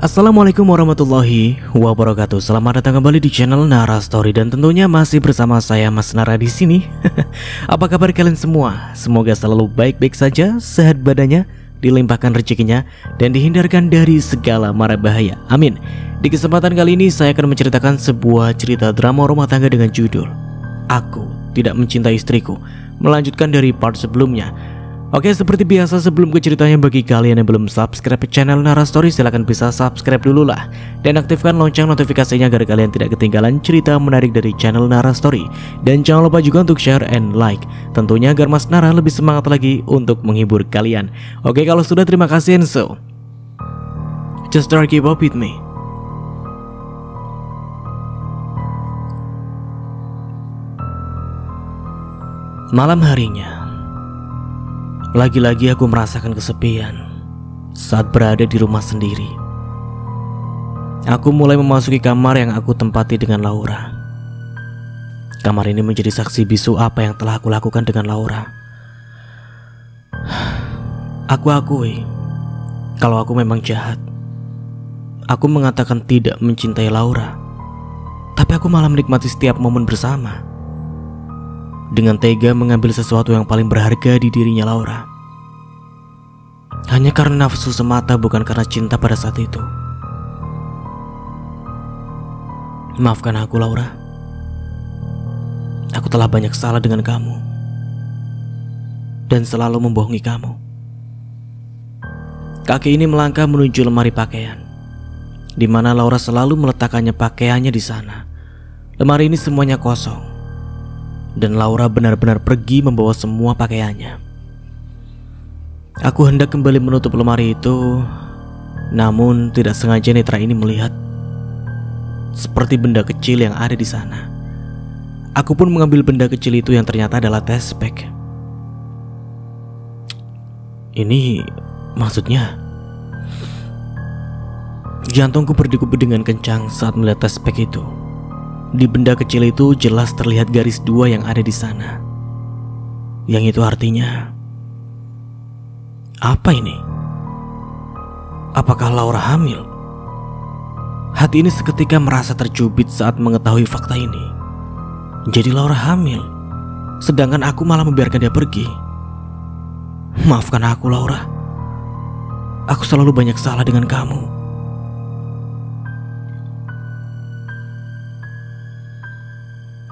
Assalamualaikum warahmatullahi wabarakatuh. Selamat datang kembali di channel Nara Story dan tentunya masih bersama saya Mas Nara di sini. Apa kabar kalian semua? Semoga selalu baik-baik saja, sehat badannya, dilimpahkan rezekinya dan dihindarkan dari segala mara bahaya. Amin. Di kesempatan kali ini saya akan menceritakan sebuah cerita drama rumah tangga dengan judul Aku Tidak Mencintai Istriku, melanjutkan dari part sebelumnya. Oke, seperti biasa sebelum ke ceritanya, bagi kalian yang belum subscribe channel Nara Story, silahkan bisa subscribe dulu lah dan aktifkan lonceng notifikasinya agar kalian tidak ketinggalan cerita menarik dari channel Nara Story. Dan jangan lupa juga untuk share and like, tentunya agar Mas Nara lebih semangat lagi untuk menghibur kalian. Oke, kalau sudah terima kasih, and so just start keep up with me. Malam harinya, lagi-lagi aku merasakan kesepian saat berada di rumah sendiri. Aku mulai memasuki kamar yang aku tempati dengan Laura. Kamar ini menjadi saksi bisu apa yang telah aku lakukan dengan Laura. Aku akui kalau aku memang jahat. Aku mengatakan tidak mencintai Laura, tapi aku malah menikmati setiap momen bersama. Dengan tega mengambil sesuatu yang paling berharga di dirinya Laura, hanya karena nafsu semata, bukan karena cinta pada saat itu. Maafkan aku, Laura. Aku telah banyak salah dengan kamu dan selalu membohongi kamu. Kakek ini melangkah menuju lemari pakaian, di mana Laura selalu meletakkannya pakaiannya di sana. Lemari ini semuanya kosong, dan Laura benar-benar pergi membawa semua pakaiannya. Aku hendak kembali menutup lemari itu, namun tidak sengaja netra ini melihat seperti benda kecil yang ada di sana. Aku pun mengambil benda kecil itu yang ternyata adalah tespek. Ini maksudnya? Jantungku berdegup dengan kencang saat melihat tespek itu. Di benda kecil itu jelas terlihat garis 2 yang ada di sana. Yang itu artinya, apa ini? Apakah Laura hamil? Hati ini seketika merasa tercubit saat mengetahui fakta ini. Jadi Laura hamil, sedangkan aku malah membiarkan dia pergi. Maafkan aku, Laura. Aku selalu banyak salah dengan kamu.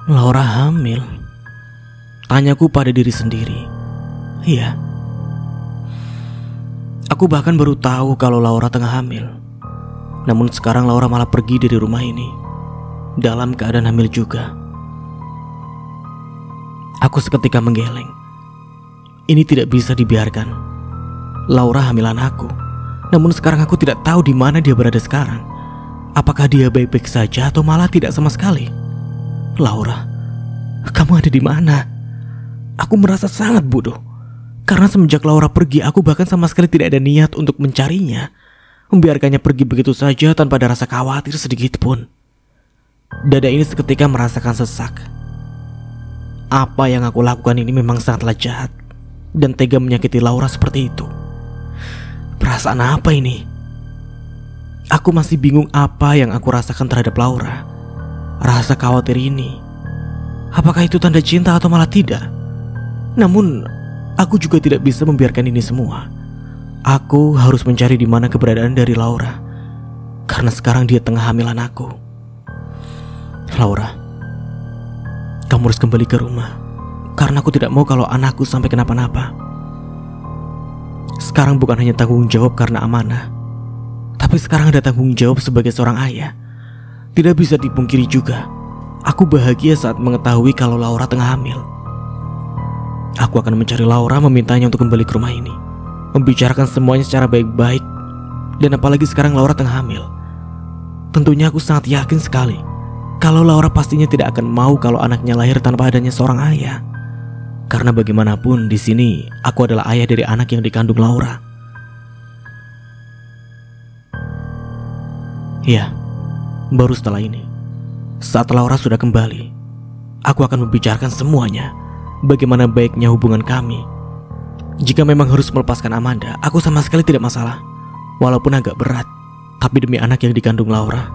Laura hamil? Tanyaku pada diri sendiri. Iya. Aku bahkan baru tahu kalau Laura tengah hamil. Namun sekarang Laura malah pergi dari rumah ini dalam keadaan hamil juga. Aku seketika menggeleng. Ini tidak bisa dibiarkan. Laura hamilan aku. Namun sekarang aku tidak tahu di mana dia berada sekarang. Apakah dia baik-baik saja atau malah tidak sama sekali? Laura, kamu ada di mana? Aku merasa sangat bodoh. Karena semenjak Laura pergi, aku bahkan sama sekali tidak ada niat untuk mencarinya. Membiarkannya pergi begitu saja tanpa ada rasa khawatir sedikit pun. Dada ini seketika merasakan sesak. Apa yang aku lakukan ini memang sangatlah jahat dan tega menyakiti Laura seperti itu. Perasaan apa ini? Aku masih bingung apa yang aku rasakan terhadap Laura. Rasa khawatir ini, apakah itu tanda cinta atau malah tidak? Namun, aku juga tidak bisa membiarkan ini semua. Aku harus mencari di mana keberadaan dari Laura, karena sekarang dia tengah hamilan aku. Laura, kamu harus kembali ke rumah, karena aku tidak mau kalau anakku sampai kenapa-napa. Sekarang bukan hanya tanggung jawab karena amanah, tapi sekarang ada tanggung jawab sebagai seorang ayah. Tidak bisa dipungkiri juga, aku bahagia saat mengetahui kalau Laura tengah hamil. Aku akan mencari Laura, memintanya untuk kembali ke rumah ini, membicarakan semuanya secara baik-baik. Dan apalagi sekarang Laura tengah hamil. Tentunya aku sangat yakin sekali kalau Laura pastinya tidak akan mau kalau anaknya lahir tanpa adanya seorang ayah. Karena bagaimanapun di sini aku adalah ayah dari anak yang dikandung Laura. Ya, baru setelah ini, saat Laura sudah kembali, aku akan membicarakan semuanya. Bagaimana baiknya hubungan kami. Jika memang harus melepaskan Amanda, aku sama sekali tidak masalah. Walaupun agak berat, Tapi demi anak yang dikandung Laura,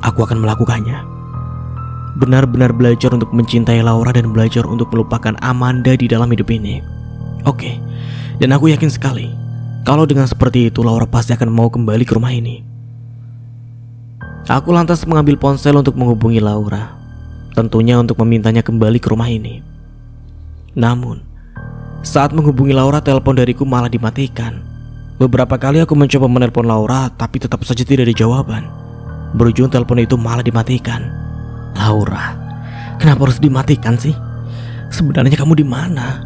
aku akan melakukannya. Benar-benar belajar untuk mencintai Laura dan belajar untuk melupakan Amanda di dalam hidup ini. Oke, dan aku yakin sekali kalau dengan seperti itu Laura pasti akan mau kembali ke rumah ini. Aku lantas mengambil ponsel untuk menghubungi Laura, tentunya untuk memintanya kembali ke rumah ini. Namun, saat menghubungi Laura, telepon dariku malah dimatikan. Beberapa kali aku mencoba menelpon Laura, tapi tetap saja tidak ada jawaban. Berujung telepon itu malah dimatikan. Laura, kenapa harus dimatikan sih? Sebenarnya kamu di mana?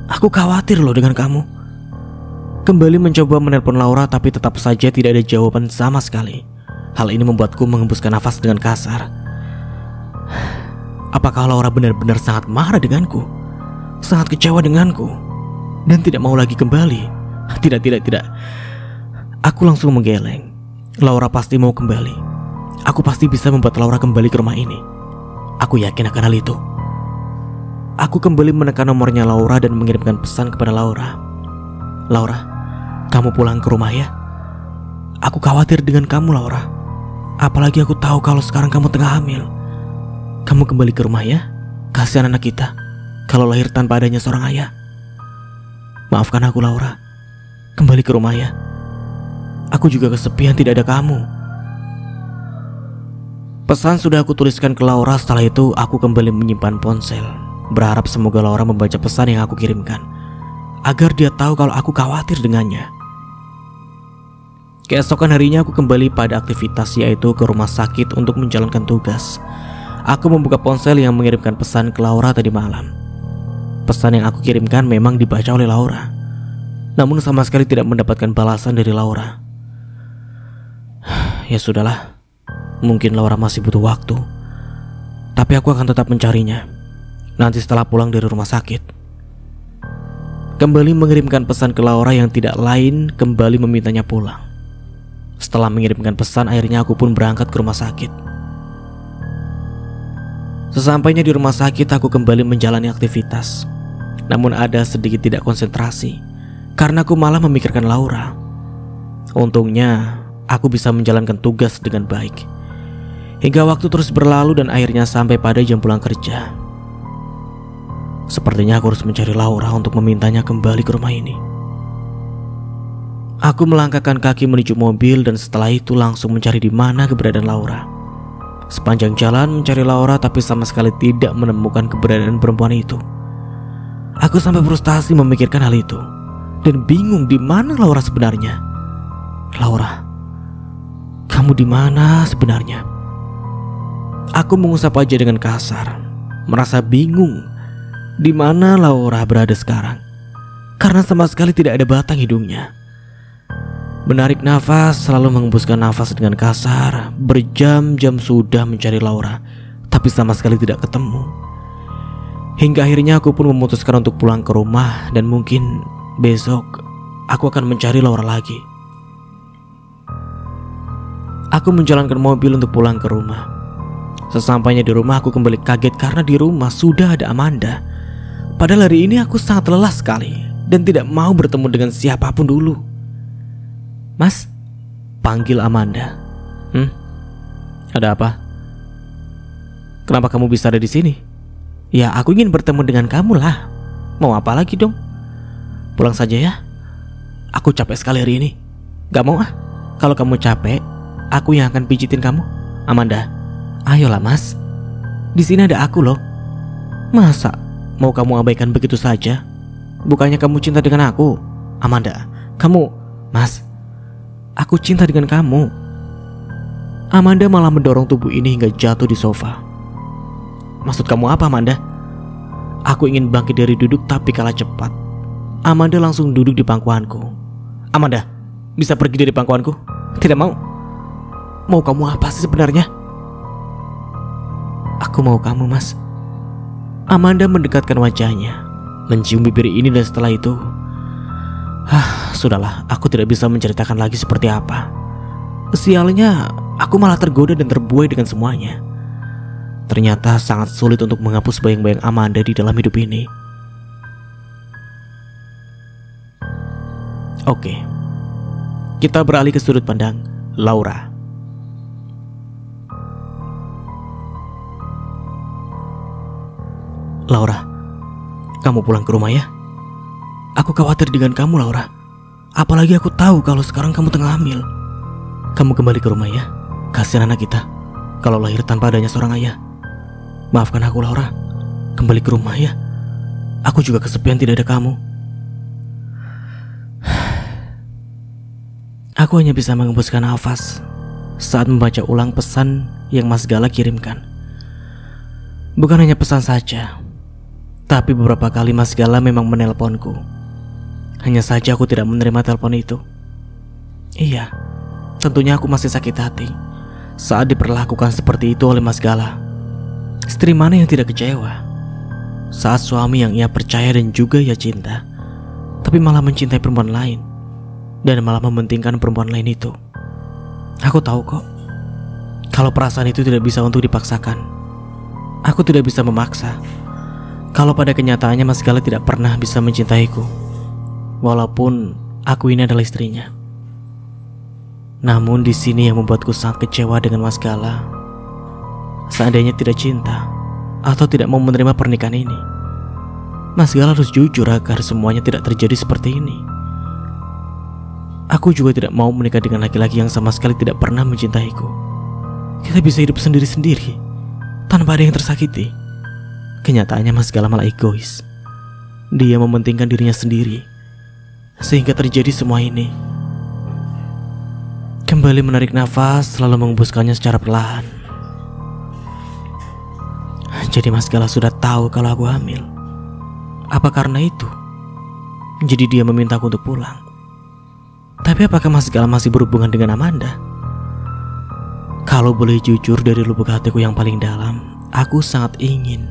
Aku khawatir loh dengan kamu. Kembali mencoba menelpon Laura, tapi tetap saja tidak ada jawaban sama sekali. Hal ini membuatku menghembuskan nafas dengan kasar. Apakah Laura benar-benar sangat marah denganku? Sangat kecewa denganku dan tidak mau lagi kembali? Tidak. Aku langsung menggeleng. Laura pasti mau kembali. Aku pasti bisa membuat Laura kembali ke rumah ini. Aku yakin akan hal itu. Aku kembali menekan nomornya Laura dan mengirimkan pesan kepada Laura. Laura, kamu pulang ke rumah ya. Aku khawatir dengan kamu, Laura. Apalagi aku tahu kalau sekarang kamu tengah hamil. Kamu kembali ke rumah ya. Kasihan anak kita kalau lahir tanpa adanya seorang ayah. Maafkan aku, Laura. Kembali ke rumah ya. Aku juga kesepian tidak ada kamu. Pesan sudah aku tuliskan ke Laura. Setelah itu aku kembali menyimpan ponsel, berharap semoga Laura membaca pesan yang aku kirimkan, agar dia tahu kalau aku khawatir dengannya. Keesokan harinya aku kembali pada aktivitas, yaitu ke rumah sakit untuk menjalankan tugas. Aku membuka ponsel yang mengirimkan pesan ke Laura tadi malam. Pesan yang aku kirimkan memang dibaca oleh Laura, namun sama sekali tidak mendapatkan balasan dari Laura. Ya sudahlah, mungkin Laura masih butuh waktu, tapi aku akan tetap mencarinya nanti setelah pulang dari rumah sakit. Kembali mengirimkan pesan ke Laura yang tidak lain kembali memintanya pulang. Setelah mengirimkan pesan, akhirnya aku pun berangkat ke rumah sakit. Sesampainya di rumah sakit, aku kembali menjalani aktivitas. Namun ada sedikit tidak konsentrasi karena aku malah memikirkan Laura. Untungnya aku bisa menjalankan tugas dengan baik hingga waktu terus berlalu dan akhirnya sampai pada jam pulang kerja. Sepertinya aku harus mencari Laura untuk memintanya kembali ke rumah ini. Aku melangkahkan kaki menuju mobil dan setelah itu langsung mencari di mana keberadaan Laura. Sepanjang jalan mencari Laura, tapi sama sekali tidak menemukan keberadaan perempuan itu. Aku sampai frustasi memikirkan hal itu dan bingung di mana Laura sebenarnya. Laura, kamu di mana sebenarnya? Aku mengusap wajah dengan kasar, merasa bingung di mana Laura berada sekarang karena sama sekali tidak ada batang hidungnya. Menarik nafas, selalu mengembuskan nafas dengan kasar. Berjam-jam sudah mencari Laura, tapi sama sekali tidak ketemu. Hingga akhirnya aku pun memutuskan untuk pulang ke rumah, dan mungkin besok aku akan mencari Laura lagi. Aku menjalankan mobil untuk pulang ke rumah. Sesampainya di rumah, aku kembali kaget karena di rumah sudah ada Amanda. Padahal hari ini aku sangat lelah sekali dan tidak mau bertemu dengan siapapun dulu. Mas, panggil Amanda. Ada apa? Kenapa kamu bisa ada di sini? Ya, aku ingin bertemu dengan kamu lah. Mau apa lagi dong? Pulang saja ya. Aku capek sekali hari ini. Gak mau ah. Kalau kamu capek, aku yang akan pijitin kamu. Amanda, ayolah mas. Di sini ada aku loh. Masa mau kamu abaikan begitu saja? Bukannya kamu cinta dengan aku? Amanda, kamu... Mas, aku cinta dengan kamu. Amanda malah mendorong tubuh ini hingga jatuh di sofa. Maksud kamu apa, Amanda? Aku ingin bangkit dari duduk tapi kalah cepat. Amanda langsung duduk di pangkuanku. Amanda, bisa pergi dari pangkuanku? Tidak mau. Mau kamu apa sih sebenarnya? Aku mau kamu, mas. Amanda mendekatkan wajahnya, mencium bibir ini, dan setelah itu sudahlah, aku tidak bisa menceritakan lagi seperti apa. Sialnya, aku malah tergoda dan terbuai dengan semuanya. Ternyata sangat sulit untuk menghapus bayang-bayang Amanda di dalam hidup ini. Oke, kita beralih ke sudut pandang Laura. Laura, kamu pulang ke rumah ya. Aku khawatir dengan kamu, Laura. Apalagi aku tahu kalau sekarang kamu tengah hamil. Kamu kembali ke rumah ya. Kasihan anak kita kalau lahir tanpa adanya seorang ayah. Maafkan aku, Laura. Kembali ke rumah ya. Aku juga kesepian tidak ada kamu. Aku hanya bisa mengembuskan nafas saat membaca ulang pesan yang Mas Gala kirimkan. Bukan hanya pesan saja, tapi beberapa kali Mas Gala memang menelponku. Hanya saja aku tidak menerima telepon itu. Iya, tentunya aku masih sakit hati saat diperlakukan seperti itu oleh Mas Gala. Istri mana yang tidak kecewa saat suami yang ia percaya dan juga ia cinta, tapi malah mencintai perempuan lain dan malah mementingkan perempuan lain itu. Aku tahu kok, kalau perasaan itu tidak bisa untuk dipaksakan. Aku tidak bisa memaksa. Kalau pada kenyataannya Mas Gala tidak pernah bisa mencintaiku, walaupun aku ini adalah istrinya. Namun di sini yang membuatku sangat kecewa dengan Mas Gala. Seandainya tidak cinta atau tidak mau menerima pernikahan ini, Mas Gala harus jujur agar semuanya tidak terjadi seperti ini. Aku juga tidak mau menikah dengan laki-laki yang sama sekali tidak pernah mencintaiku. Kita bisa hidup sendiri-sendiri tanpa ada yang tersakiti. Kenyataannya Mas Gala malah egois. Dia mementingkan dirinya sendiri, sehingga terjadi semua ini. Kembali menarik nafas, lalu mengembuskannya secara perlahan. Jadi Mas Gala sudah tahu kalau aku hamil. Apa karena itu jadi dia memintaku untuk pulang? Tapi apakah Mas Gala masih berhubungan dengan Amanda? Kalau boleh jujur dari lubuk hatiku yang paling dalam, aku sangat ingin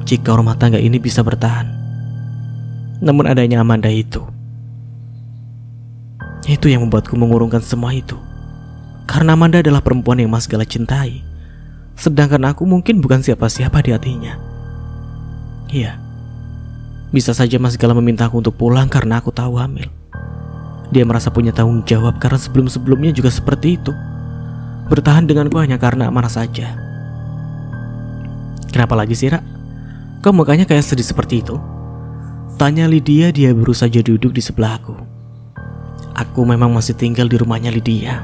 jika rumah tangga ini bisa bertahan. Namun adanya Amanda itu yang membuatku mengurungkan semua itu. Karena Amanda adalah perempuan yang Mas Gala cintai, sedangkan aku mungkin bukan siapa-siapa di hatinya. Iya, bisa saja Mas Gala meminta aku untuk pulang karena aku tahu hamil. Dia merasa punya tanggung jawab karena sebelum-sebelumnya juga seperti itu. Bertahan denganku hanya karena amanah saja. Kenapa lagi sih, Ra? Kau mukanya kayak sedih seperti itu? Tanya Lydia, dia baru saja duduk di sebelahku. Aku memang masih tinggal di rumahnya Lydia,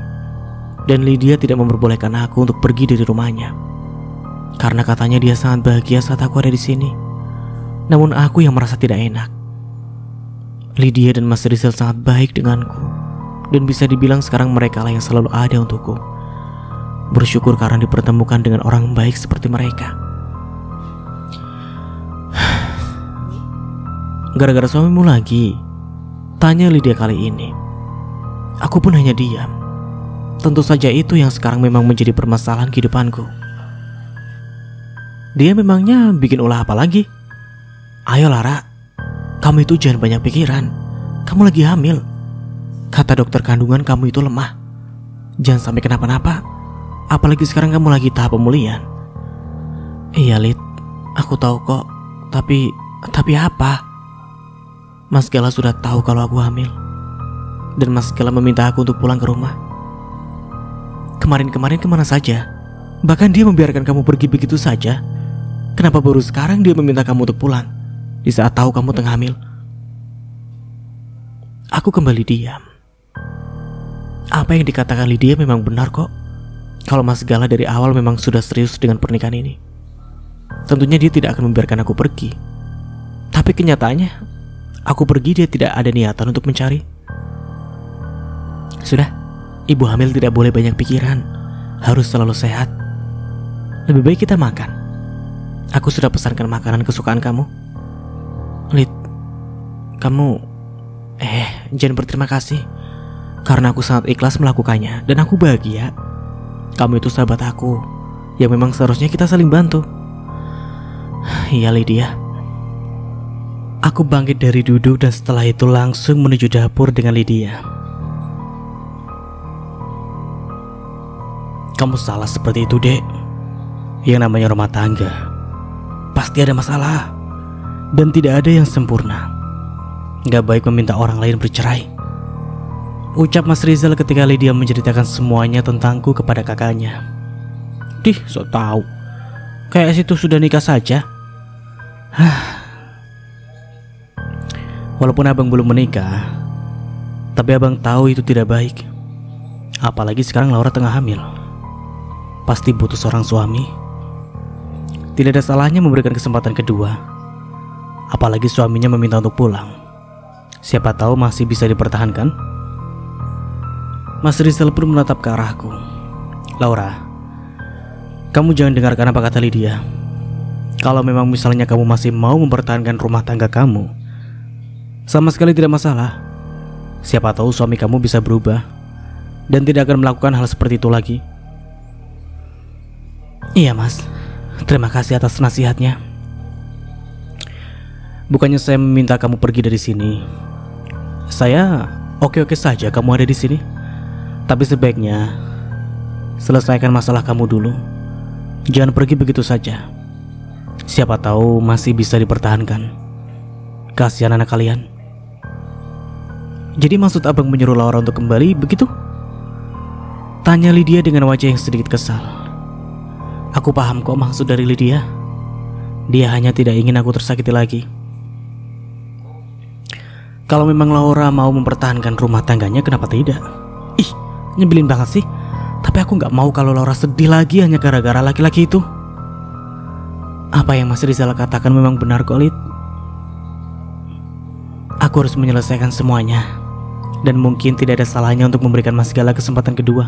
dan Lydia tidak memperbolehkan aku untuk pergi dari rumahnya karena katanya dia sangat bahagia saat aku ada di sini. Namun aku yang merasa tidak enak. Lydia dan Mas Rizal sangat baik denganku, dan bisa dibilang sekarang mereka lah yang selalu ada untukku. Bersyukur karena dipertemukan dengan orang baik seperti mereka. Gara-gara suamimu lagi? Tanya Lydia kali ini. Aku pun hanya diam. Tentu saja itu yang sekarang memang menjadi permasalahan kehidupanku. Dia memangnya bikin ulah apa lagi? Ayo Lara, kamu itu jangan banyak pikiran. Kamu lagi hamil. Kata dokter kandungan kamu itu lemah. Jangan sampai kenapa-napa. Apalagi sekarang kamu lagi tahap pemulihan. Iya Lid, aku tahu kok. Tapi apa? Mas Gala sudah tahu kalau aku hamil, dan Mas Gala meminta aku untuk pulang ke rumah. Kemarin-kemarin kemana saja? Bahkan dia membiarkan kamu pergi begitu saja. Kenapa baru sekarang dia meminta kamu untuk pulang di saat tahu kamu tengah hamil? Aku kembali diam. Apa yang dikatakan Lydia memang benar kok. Kalau Mas Gala dari awal memang sudah serius dengan pernikahan ini, tentunya dia tidak akan membiarkan aku pergi. Tapi kenyataannya, aku pergi dia tidak ada niatan untuk mencari. Sudah, ibu hamil tidak boleh banyak pikiran. Harus selalu sehat. Lebih baik kita makan. Aku sudah pesankan makanan kesukaan kamu. Lid, kamu jangan berterima kasih, karena aku sangat ikhlas melakukannya dan aku bahagia. Kamu itu sahabat aku yang memang seharusnya kita saling bantu. Iya Lydia. Aku bangkit dari duduk dan setelah itu langsung menuju dapur dengan Lydia. Kamu salah seperti itu, Dek. Yang namanya rumah tangga pasti ada masalah, dan tidak ada yang sempurna. Gak baik meminta orang lain bercerai. ucap Mas Rizal ketika Lydia menceritakan semuanya tentangku kepada kakaknya. Dih, sok tahu. Kayak situ sudah nikah saja. Walaupun abang belum menikah, tapi abang tahu itu tidak baik. Apalagi sekarang Laura tengah hamil. Pasti butuh seorang suami. Tidak ada salahnya memberikan kesempatan kedua. Apalagi suaminya meminta untuk pulang. Siapa tahu masih bisa dipertahankan. Mas Rizal pun menatap ke arahku. Laura, kamu jangan dengarkan apa kata Lydia. Kalau memang misalnya kamu masih mau mempertahankan rumah tangga kamu, sama sekali tidak masalah. Siapa tahu suami kamu bisa berubah dan tidak akan melakukan hal seperti itu lagi. Iya mas, terima kasih atas nasihatnya. Bukannya saya meminta kamu pergi dari sini. Saya oke-oke saja kamu ada di sini. Tapi sebaiknya selesaikan masalah kamu dulu. Jangan pergi begitu saja. Siapa tahu masih bisa dipertahankan. Kasihan anak kalian. Jadi maksud abang menyuruh Laura untuk kembali begitu? Tanya Lydia dengan wajah yang sedikit kesal. Aku paham kok maksud dari Lydia. Dia hanya tidak ingin aku tersakiti lagi. Kalau memang Laura mau mempertahankan rumah tangganya, kenapa tidak? Ih, nyebelin banget sih. Tapi aku gak mau kalau Laura sedih lagi hanya gara-gara laki-laki itu. Apa yang Mas Rizal katakan memang benar kok, Lid. Aku harus menyelesaikan semuanya. Dan mungkin tidak ada salahnya untuk memberikan Mas Gala kesempatan kedua.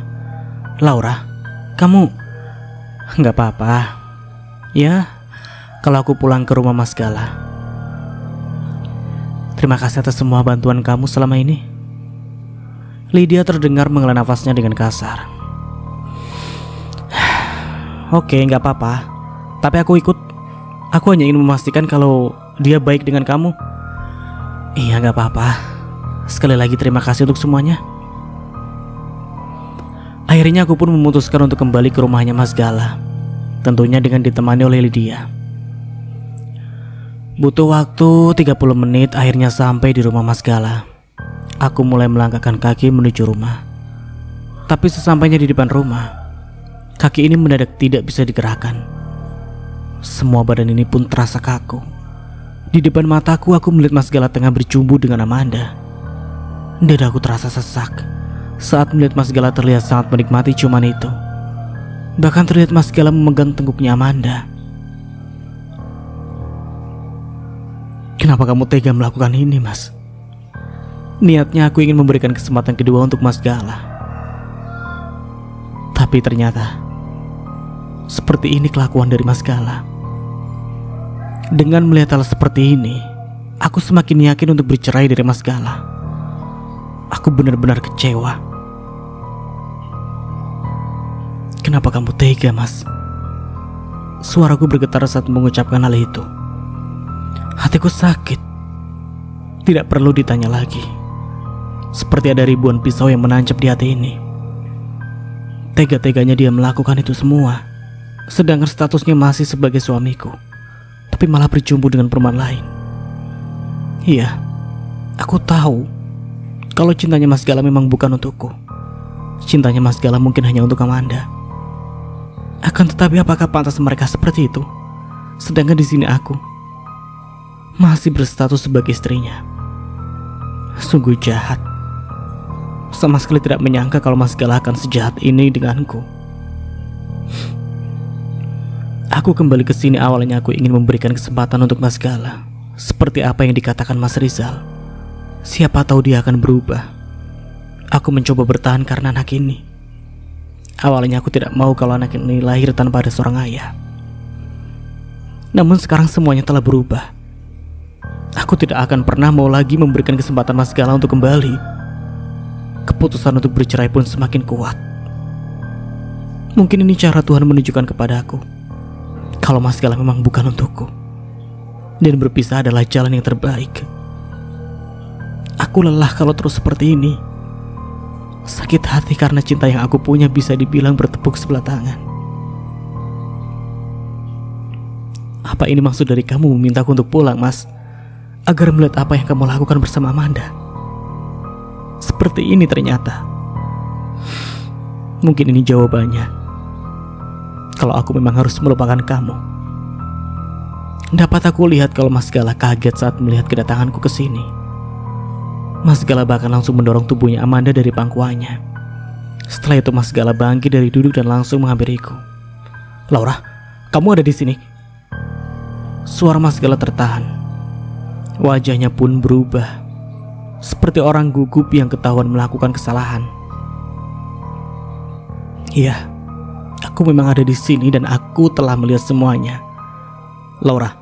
Laura, kamu gak apa-apa. Ya, kalau aku pulang ke rumah Mas Gala. Terima kasih atas semua bantuan kamu selama ini. Lydia terdengar menghela nafasnya dengan kasar. Oke, gak apa-apa. Tapi aku ikut. Aku hanya ingin memastikan kalau dia baik dengan kamu. Iya, gak apa-apa. Sekali lagi terima kasih untuk semuanya. Akhirnya aku pun memutuskan untuk kembali ke rumahnya Mas Gala. Tentunya dengan ditemani oleh Lydia. Butuh waktu 30 menit akhirnya sampai di rumah Mas Gala. Aku mulai melangkahkan kaki menuju rumah. Tapi sesampainya di depan rumah, kaki ini mendadak tidak bisa digerakkan. Semua badan ini pun terasa kaku. Di depan mataku aku melihat Mas Gala tengah bercumbu dengan Amanda. Dadaku terasa sesak saat melihat Mas Gala terlihat sangat menikmati ciuman itu. Bahkan terlihat Mas Gala memegang tengkuknya Amanda. Kenapa kamu tega melakukan ini, Mas? Niatnya aku ingin memberikan kesempatan kedua untuk Mas Gala. Tapi ternyata seperti ini kelakuan dari Mas Gala. Dengan melihat hal seperti ini, aku semakin yakin untuk bercerai dari Mas Gala. Aku benar-benar kecewa. Kenapa kamu tega, Mas? Suaraku bergetar saat mengucapkan hal itu. Hatiku sakit. Tidak perlu ditanya lagi. Seperti ada ribuan pisau yang menancap di hati ini. Tega-teganya dia melakukan itu semua, sedangkan statusnya masih sebagai suamiku, tapi malah berjumpa dengan perempuan lain. Iya, aku tahu kalau cintanya Mas Gala memang bukan untukku. Cintanya Mas Gala mungkin hanya untuk Amanda. Akan tetapi apakah pantas mereka seperti itu? Sedangkan di sini aku masih berstatus sebagai istrinya. Sungguh jahat. Sama sekali tidak menyangka kalau Mas Gala akan sejahat ini denganku. Aku kembali ke sini awalnya aku ingin memberikan kesempatan untuk Mas Gala. Seperti apa yang dikatakan Mas Rizal. Siapa tahu dia akan berubah. Aku mencoba bertahan karena anak ini. Awalnya aku tidak mau kalau anak ini lahir tanpa ada seorang ayah. Namun sekarang semuanya telah berubah. Aku tidak akan pernah mau lagi memberikan kesempatan Mas Gala untuk kembali. Keputusan untuk bercerai pun semakin kuat. Mungkin ini cara Tuhan menunjukkan kepadaku kalau Mas Gala memang bukan untukku, dan berpisah adalah jalan yang terbaik. Aku lelah kalau terus seperti ini. Sakit hati karena cinta yang aku punya bisa dibilang bertepuk sebelah tangan. Apa ini maksud dari kamu memintaku untuk pulang, Mas? Agar melihat apa yang kamu lakukan bersama Amanda. Seperti ini ternyata. Mungkin ini jawabannya. Kalau aku memang harus melupakan kamu. Dapat aku lihat kalau Mas Gala kaget saat melihat kedatanganku ke sini. Mas Gala bahkan langsung mendorong tubuhnya Amanda dari pangkuannya. Setelah itu Mas Gala bangkit dari duduk dan langsung menghampiriku. "Laura, kamu ada di sini?" Suara Mas Gala tertahan. Wajahnya pun berubah, seperti orang gugup yang ketahuan melakukan kesalahan. "Iya, aku memang ada di sini dan aku telah melihat semuanya." "Laura,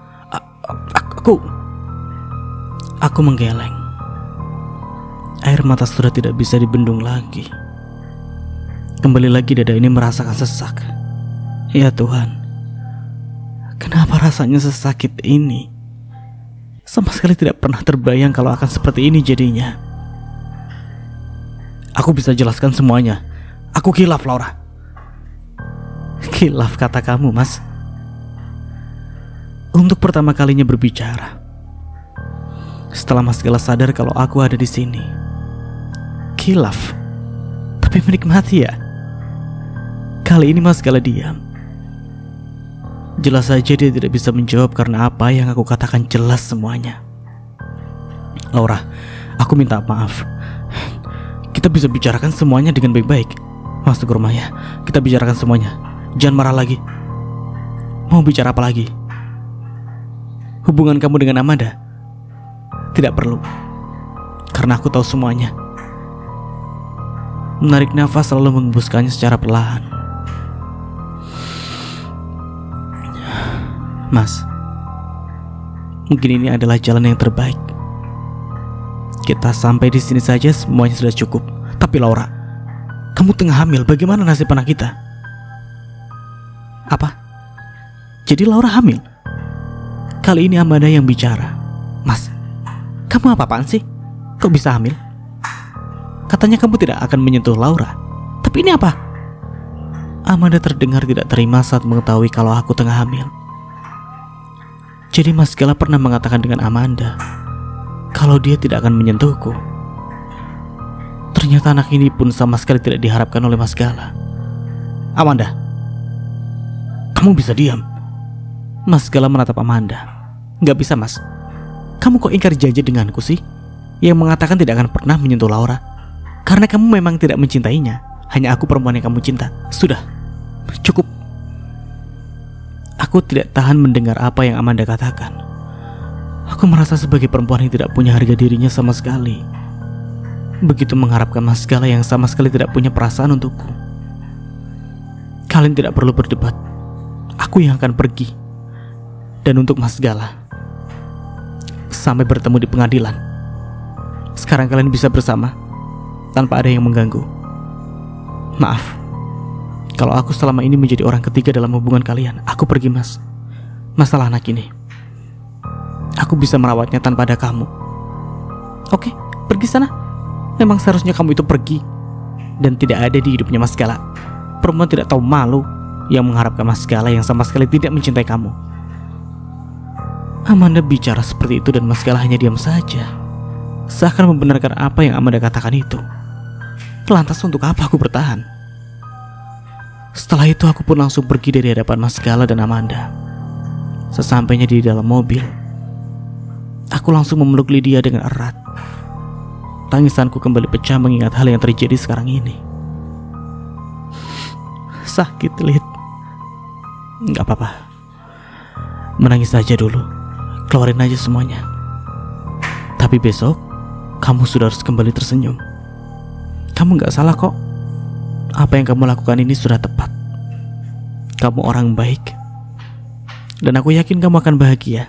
aku menggeleng. Air mata sudah tidak bisa dibendung lagi. Kembali lagi dada ini merasakan sesak. Ya Tuhan, kenapa rasanya sesakit ini? Sama sekali tidak pernah terbayang kalau akan seperti ini jadinya. Aku bisa jelaskan semuanya. Aku khilaf, Laura." "Khilaf kata kamu, Mas?" Untuk pertama kalinya berbicara setelah Mas Gala sadar kalau aku ada di sini. Khilaf, tapi menikmati ya. Kali ini Mas Gala diam. Jelas saja dia tidak bisa menjawab karena apa yang aku katakan jelas semuanya. "Laura, aku minta maaf. Kita bisa bicarakan semuanya dengan baik-baik. Masuk ke rumah ya. Kita bicarakan semuanya. Jangan marah lagi. Mau bicara apa lagi? Hubungan kamu dengan Amanda? Tidak perlu, karena aku tahu semuanya." Menarik nafas lalu mengembuskannya secara perlahan. "Mas, mungkin ini adalah jalan yang terbaik. Kita sampai di sini saja, semuanya sudah cukup. Tapi Laura, kamu tengah hamil. Bagaimana nasib anak kita?" "Apa? Jadi Laura hamil?" Kali ini Amanda yang bicara. "Mas, kamu apa-apaan sih? Kok bisa hamil? Katanya kamu tidak akan menyentuh Laura. Tapi ini apa?" Amanda terdengar tidak terima saat mengetahui kalau aku tengah hamil. Jadi Mas Gala pernah mengatakan dengan Amanda kalau dia tidak akan menyentuhku. Ternyata anak ini pun sama sekali tidak diharapkan oleh Mas Gala. "Amanda, kamu bisa diam?" Mas Gala menatap Amanda. "Gak bisa, Mas. Kamu kok ingkar janji denganku sih, yang mengatakan tidak akan pernah menyentuh Laura? Karena kamu memang tidak mencintainya. Hanya aku perempuan yang kamu cinta. Sudah, cukup." Aku tidak tahan mendengar apa yang Amanda katakan. Aku merasa sebagai perempuan yang tidak punya harga dirinya sama sekali. Begitu mengharapkan Mas Gala yang sama sekali tidak punya perasaan untukku. "Kalian tidak perlu berdebat. Aku yang akan pergi. Dan untuk Mas Gala, sampai bertemu di pengadilan. Sekarang kalian bisa bersama tanpa ada yang mengganggu. Maaf kalau aku selama ini menjadi orang ketiga dalam hubungan kalian. Aku pergi, Mas. Masalah anak ini, aku bisa merawatnya tanpa ada kamu. Oke, pergi sana. Memang seharusnya kamu itu pergi dan tidak ada di hidupnya Mas Gala. Perempuan tidak tahu malu yang mengharapkan Mas Gala yang sama sekali tidak mencintai kamu." Amanda bicara seperti itu dan Mas Gala hanya diam saja, seakan membenarkan apa yang Amanda katakan itu. Lantas untuk apa aku bertahan? Setelah itu aku pun langsung pergi dari hadapan Mas Gala dan Amanda. Sesampainya di dalam mobil, aku langsung memeluk Lydia dengan erat. Tangisanku kembali pecah mengingat hal yang terjadi sekarang ini. "Sakit, Lid. Gak apa-apa. Menangis saja dulu. Keluarin aja semuanya. Tapi besok kamu sudah harus kembali tersenyum. Kamu gak salah kok. Apa yang kamu lakukan ini sudah tepat. Kamu orang baik. Dan aku yakin kamu akan bahagia."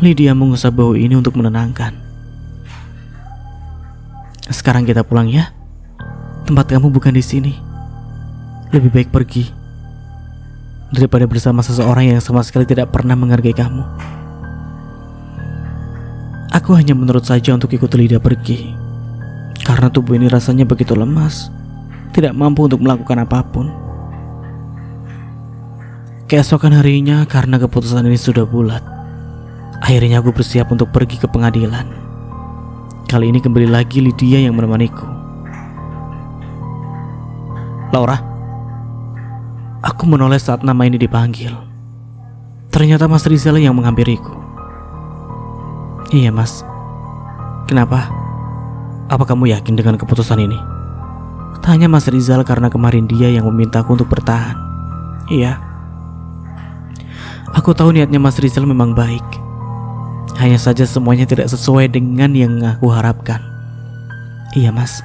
Lydia mengusap bau ini untuk menenangkan. "Sekarang kita pulang ya. Tempat kamu bukan di sini. Lebih baik pergi daripada bersama seseorang yang sama sekali tidak pernah menghargai kamu." Aku hanya menurut saja untuk ikut Lydia pergi, karena tubuh ini rasanya begitu lemas, tidak mampu untuk melakukan apapun. Keesokan harinya, karena keputusan ini sudah bulat, akhirnya aku bersiap untuk pergi ke pengadilan. Kali ini kembali lagi Lydia yang menemaniku. Laura. Aku menoleh saat nama ini dipanggil. Ternyata Mas Rizal yang menghampiriku. Iya Mas. Kenapa? Apa kamu yakin dengan keputusan ini? Tanya Mas Rizal karena kemarin dia yang memintaku untuk bertahan. Iya. Aku tahu niatnya Mas Rizal memang baik. Hanya saja semuanya tidak sesuai dengan yang aku harapkan. Iya Mas.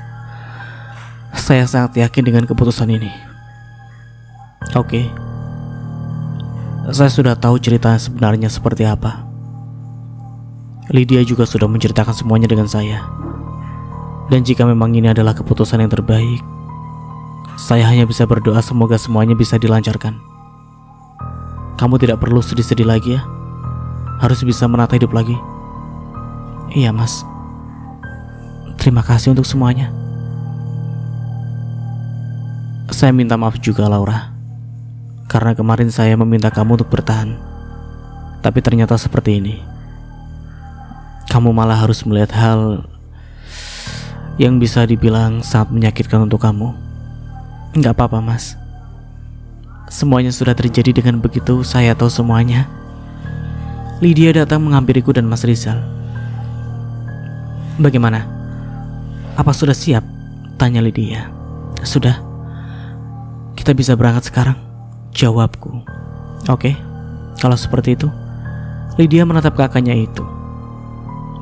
Saya sangat yakin dengan keputusan ini. Oke. Saya sudah tahu cerita sebenarnya seperti apa. Lydia juga sudah menceritakan semuanya dengan saya. Dan jika memang ini adalah keputusan yang terbaik, saya hanya bisa berdoa semoga semuanya bisa dilancarkan. Kamu tidak perlu sedih-sedih lagi ya. Harus bisa menata hidup lagi. Iya Mas. Terima kasih untuk semuanya. Saya minta maaf juga Laura, karena kemarin saya meminta kamu untuk bertahan. Tapi ternyata seperti ini. Kamu malah harus melihat hal yang bisa dibilang sangat menyakitkan untuk kamu. Enggak apa-apa Mas. Semuanya sudah terjadi dengan begitu saya tahu semuanya. Lydia datang menghampiriku dan Mas Rizal. Bagaimana? Apa sudah siap? Tanya Lydia. Sudah. Kita bisa berangkat sekarang, jawabku. Oke, kalau seperti itu. Lydia menatap kakaknya itu.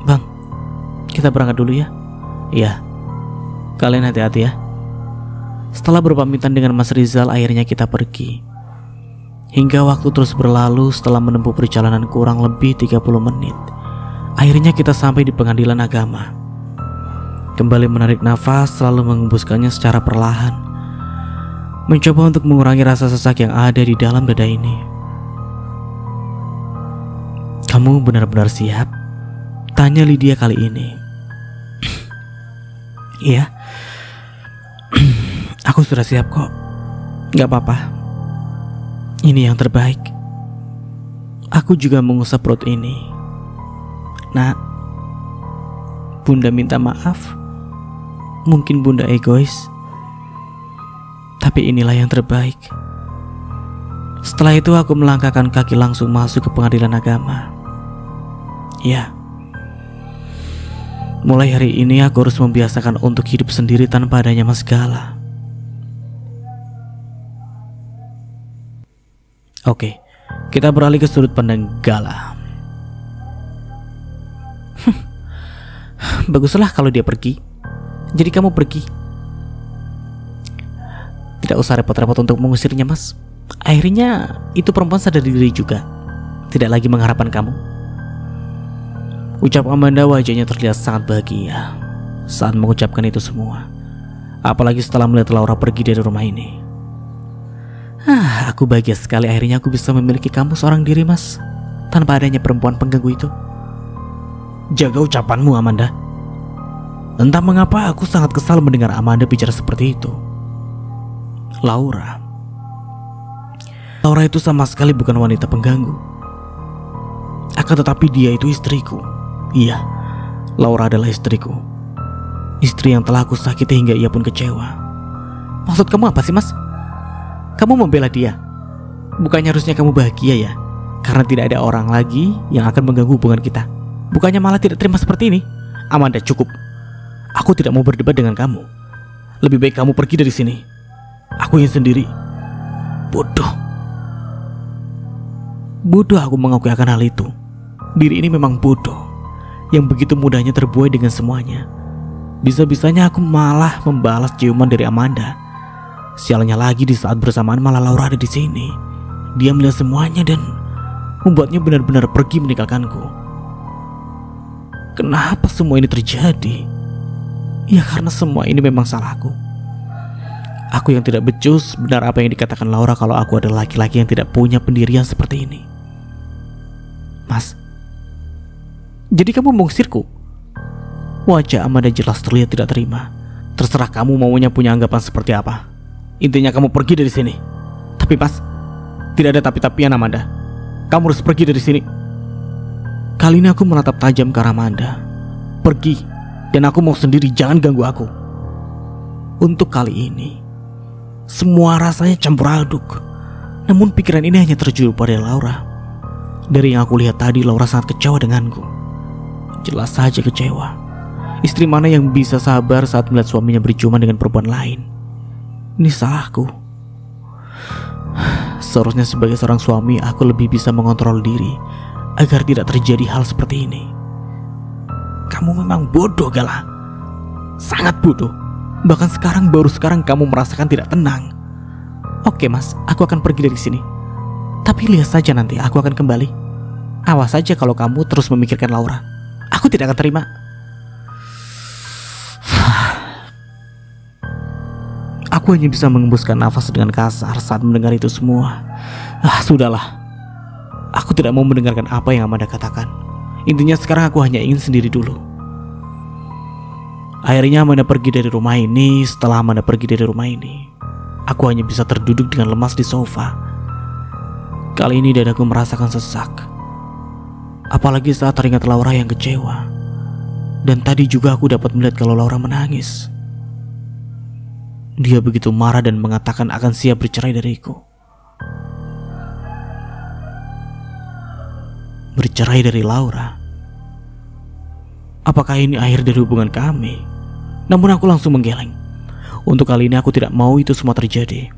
Bang, kita berangkat dulu ya. Iya. Kalian hati-hati ya. Setelah berpamitan dengan Mas Rizal, akhirnya kita pergi. Hingga waktu terus berlalu setelah menempuh perjalanan kurang lebih 30 menit. Akhirnya kita sampai di pengadilan agama. Kembali menarik nafas, selalu mengembuskannya secara perlahan. Mencoba untuk mengurangi rasa sesak yang ada di dalam dada ini. Kamu benar-benar siap? Tanya Lydia kali ini. Iya. Aku sudah siap kok. Gak apa-apa. Ini yang terbaik. Aku juga mengusap perut ini. Nak, Bunda minta maaf. Mungkin Bunda egois, tapi inilah yang terbaik. Setelah itu aku melangkahkan kaki langsung masuk ke pengadilan agama. Ya. Mulai hari ini aku harus membiasakan untuk hidup sendiri tanpa adanya Mas Gala. Oke, kita beralih ke sudut pandang Gala. Baguslah kalau dia pergi. Jadi kamu pergi. Tidak usah repot-repot untuk mengusirnya Mas. Akhirnya itu perempuan sadar diri juga. Tidak lagi mengharapkan kamu. Ucap Amanda wajahnya terlihat sangat bahagia saat mengucapkan itu semua. Apalagi setelah melihat Laura pergi dari rumah ini. Aku bahagia sekali akhirnya aku bisa memiliki kamu seorang diri Mas, tanpa adanya perempuan pengganggu itu. Jaga ucapanmu Amanda. Entah mengapa aku sangat kesal mendengar Amanda bicara seperti itu. Laura itu sama sekali bukan wanita pengganggu. Akan tetapi dia itu istriku. Iya, Laura adalah istriku. Istri yang telah aku sakiti hingga ia pun kecewa. Maksud kamu apa sih Mas? Kamu membela dia. Bukannya harusnya kamu bahagia ya, karena tidak ada orang lagi yang akan mengganggu hubungan kita. Bukannya malah tidak terima seperti ini. Amanda, cukup. Aku tidak mau berdebat dengan kamu. Lebih baik kamu pergi dari sini. Aku ingin sendiri. Bodoh. Bodoh aku mengakui akan hal itu. Diri ini memang bodoh, yang begitu mudahnya terbuai dengan semuanya. Bisa-bisanya aku malah membalas ciuman dari Amanda. Sialnya lagi di saat bersamaan malah Laura ada di sini. Dia melihat semuanya dan membuatnya benar-benar pergi meninggalkanku. Kenapa semua ini terjadi? Ya karena semua ini memang salahku. Aku yang tidak becus. Benar apa yang dikatakan Laura kalau aku adalah laki-laki yang tidak punya pendirian seperti ini. Mas, jadi kamu mengusirku? Wajah Amanda jelas terlihat tidak terima. Terserah kamu maunya punya anggapan seperti apa. Intinya kamu pergi dari sini. Tapi Mas, tidak ada tapi-tapian Amanda. Kamu harus pergi dari sini. Kali ini aku menatap tajam ke arah Amanda. Pergi. Dan aku mau sendiri, jangan ganggu aku. Untuk kali ini semua rasanya campur aduk. Namun pikiran ini hanya terjun pada Laura. Dari yang aku lihat tadi, Laura sangat kecewa denganku. Jelas saja kecewa. Istri mana yang bisa sabar saat melihat suaminya berciuman dengan perempuan lain? Ini salahku. Seharusnya sebagai seorang suami aku lebih bisa mengontrol diri agar tidak terjadi hal seperti ini. Kamu memang bodoh, Gala. Sangat bodoh. Bahkan baru sekarang kamu merasakan tidak tenang. Oke mas, aku akan pergi dari sini. Tapi lihat saja nanti aku akan kembali. Awas saja kalau kamu terus memikirkan Laura. Aku tidak akan terima. Aku hanya bisa mengembuskan nafas dengan kasar saat mendengar itu semua. Sudahlah. Aku tidak mau mendengarkan apa yang Amanda katakan. Intinya sekarang aku hanya ingin sendiri dulu. Akhirnya Amanda pergi dari rumah ini. Setelah Amanda pergi dari rumah ini, aku hanya bisa terduduk dengan lemas di sofa. Kali ini dadaku merasakan sesak. Apalagi saat teringat Laura yang kecewa. Dan tadi juga aku dapat melihat kalau Laura menangis. Dia begitu marah dan mengatakan akan siap bercerai dariku. Bercerai dari Laura? Apakah ini akhir dari hubungan kami? Namun aku langsung menggeleng. Untuk kali ini aku tidak mau itu semua terjadi.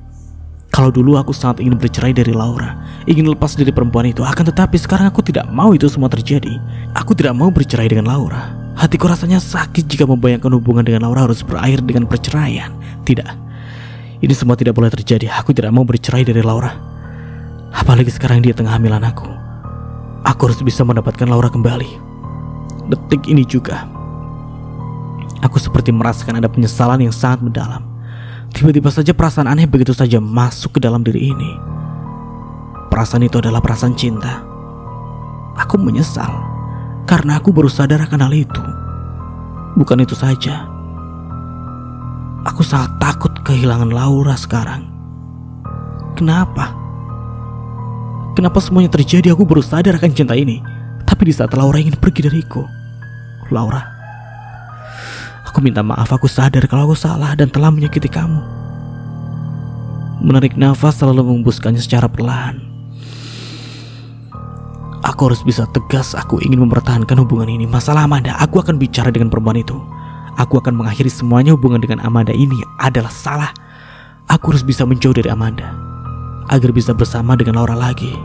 Kalau dulu aku sangat ingin bercerai dari Laura, ingin lepas dari perempuan itu. Akan tetapi sekarang aku tidak mau itu semua terjadi. Aku tidak mau bercerai dengan Laura. Hatiku rasanya sakit jika membayangkan hubungan dengan Laura harus berakhir dengan perceraian. Tidak, ini semua tidak boleh terjadi. Aku tidak mau bercerai dari Laura. Apalagi sekarang dia tengah hamilan aku. Aku harus bisa mendapatkan Laura kembali. Detik ini juga aku seperti merasakan ada penyesalan yang sangat mendalam. Tiba-tiba saja perasaan aneh begitu saja masuk ke dalam diri ini. Perasaan itu adalah perasaan cinta. Aku menyesal karena aku baru sadar akan hal itu. Bukan itu saja, aku sangat takut kehilangan Laura sekarang. Kenapa? Kenapa semuanya terjadi? Aku baru sadar akan cinta ini. Tapi di saat Laura ingin pergi dariku. Laura, aku minta maaf, aku sadar kalau aku salah dan telah menyakiti kamu. Menarik nafas selalu mengembuskannya secara perlahan. Aku harus bisa tegas, aku ingin mempertahankan hubungan ini. Masalah Amanda, aku akan bicara dengan perempuan itu. Aku akan mengakhiri semuanya. Hubungan dengan Amanda ini adalah salah. Aku harus bisa menjauh dari Amanda agar bisa bersama dengan Laura lagi.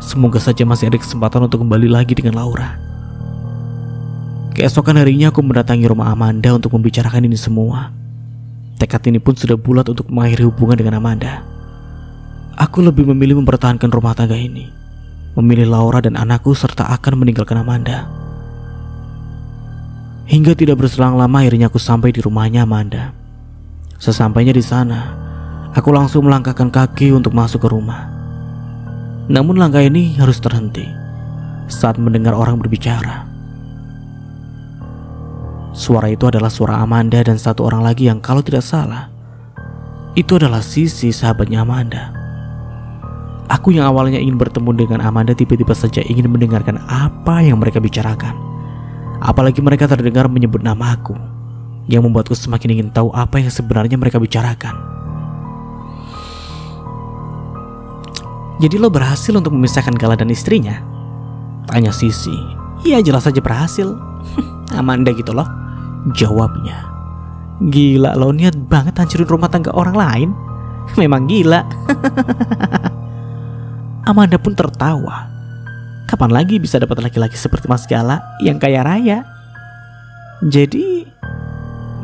Semoga saja masih ada kesempatan untuk kembali lagi dengan Laura. Keesokan harinya aku mendatangi rumah Amanda untuk membicarakan ini semua. Tekad ini pun sudah bulat untuk mengakhiri hubungan dengan Amanda. Aku lebih memilih mempertahankan rumah tangga ini, memilih Laura dan anakku serta akan meninggalkan Amanda. Hingga tidak berselang lama akhirnya aku sampai di rumahnya Amanda. Sesampainya di sana, aku langsung melangkahkan kaki untuk masuk ke rumah. Namun langkah ini harus terhenti saat mendengar orang berbicara. Suara itu adalah suara Amanda dan satu orang lagi yang kalau tidak salah itu adalah Sisi, sahabatnya Amanda. Aku yang awalnya ingin bertemu dengan Amanda tiba-tiba saja ingin mendengarkan apa yang mereka bicarakan. Apalagi mereka terdengar menyebut nama aku, yang membuatku semakin ingin tahu apa yang sebenarnya mereka bicarakan. Jadi lo berhasil untuk memisahkan Gala dan istrinya? Tanya Sisi. Iya, jelas saja berhasil. Amanda gitu loh, jawabnya. Gila lo, niat banget hancurin rumah tangga orang lain. Memang gila. Amanda pun tertawa. Kapan lagi bisa dapat laki-laki seperti Mas Gala yang kaya raya? Jadi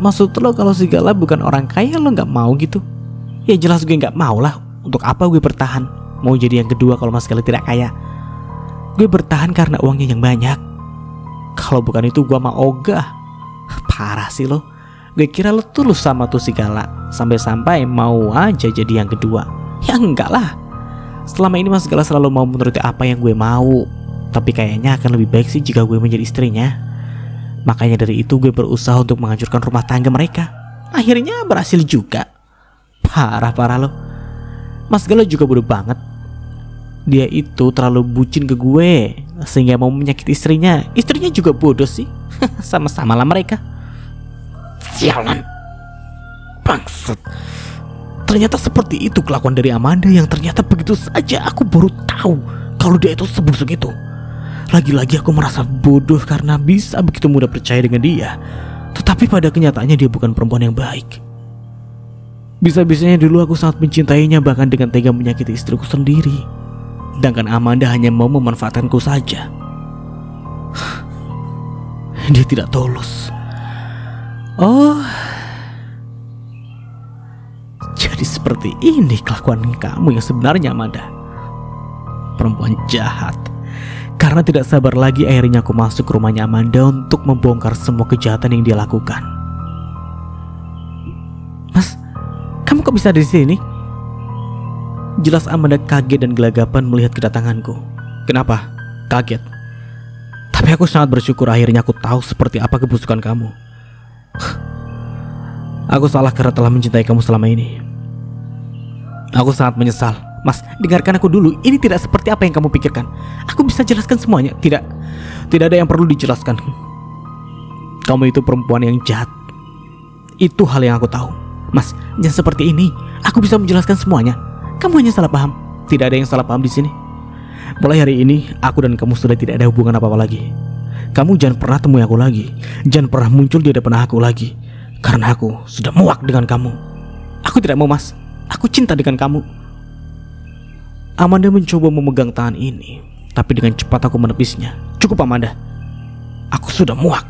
maksud lo kalau si Gala bukan orang kaya lo gak mau gitu? Ya jelas gue gak mau lah. Untuk apa gue bertahan? Mau jadi yang kedua kalau Mas Gala tidak kaya? Gue bertahan karena uangnya yang banyak. Kalau bukan itu gue mah ogah. Parah sih lo. Gue kira lo tulus sama tuh si Gala sampai-sampai mau aja jadi yang kedua. Ya enggak lah. Selama ini Mas Gala selalu mau menuruti apa yang gue mau. Tapi kayaknya akan lebih baik sih jika gue menjadi istrinya. Makanya dari itu gue berusaha untuk menghancurkan rumah tangga mereka. Akhirnya berhasil juga. Parah lo. Mas Gala juga bodoh banget. Dia itu terlalu bucin ke gue. sehingga mau menyakiti istrinya. Istrinya juga bodoh sih. Sama-sama lah mereka. Sialan, bangsat. Ternyata seperti itu kelakuan dari Amanda, yang ternyata begitu saja aku baru tahu kalau dia itu sebusuk itu. Lagi-lagi aku merasa bodoh karena bisa begitu mudah percaya dengan dia. Tetapi pada kenyataannya dia bukan perempuan yang baik. Bisa-bisanya dulu aku sangat mencintainya, bahkan dengan tega menyakiti istriku sendiri. Sedangkan Amanda hanya mau memanfaatkanku saja. Dia tidak tulus. Oh, jadi seperti ini kelakuan kamu yang sebenarnya, Amanda. Perempuan jahat. Karena tidak sabar lagi, akhirnya aku masuk ke rumahnya Amanda untuk membongkar semua kejahatan yang dia lakukan. Mas, kamu kok bisa di sini? Jelas Amanda kaget dan gelagapan melihat kedatanganku. Kenapa? Kaget. Tapi aku sangat bersyukur akhirnya aku tahu seperti apa kebusukan kamu. Aku salah karena telah mencintai kamu selama ini. Aku sangat menyesal. Mas, dengarkan aku dulu. Ini tidak seperti apa yang kamu pikirkan. Aku bisa jelaskan semuanya. Tidak ada yang perlu dijelaskan. Kamu itu perempuan yang jahat. Itu hal yang aku tahu. Mas, jangan seperti ini. Aku bisa menjelaskan semuanya. Kamu hanya salah paham. Tidak ada yang salah paham di sini. Mulai hari ini, aku dan kamu sudah tidak ada hubungan apa-apa lagi. Kamu jangan pernah temui aku lagi. Jangan pernah muncul di depan aku lagi. Karena aku sudah muak dengan kamu. Aku tidak mau, Mas. Aku cinta dengan kamu. Amanda mencoba memegang tangan ini, tapi dengan cepat aku menepisnya. Cukup, Amanda. Aku sudah muak.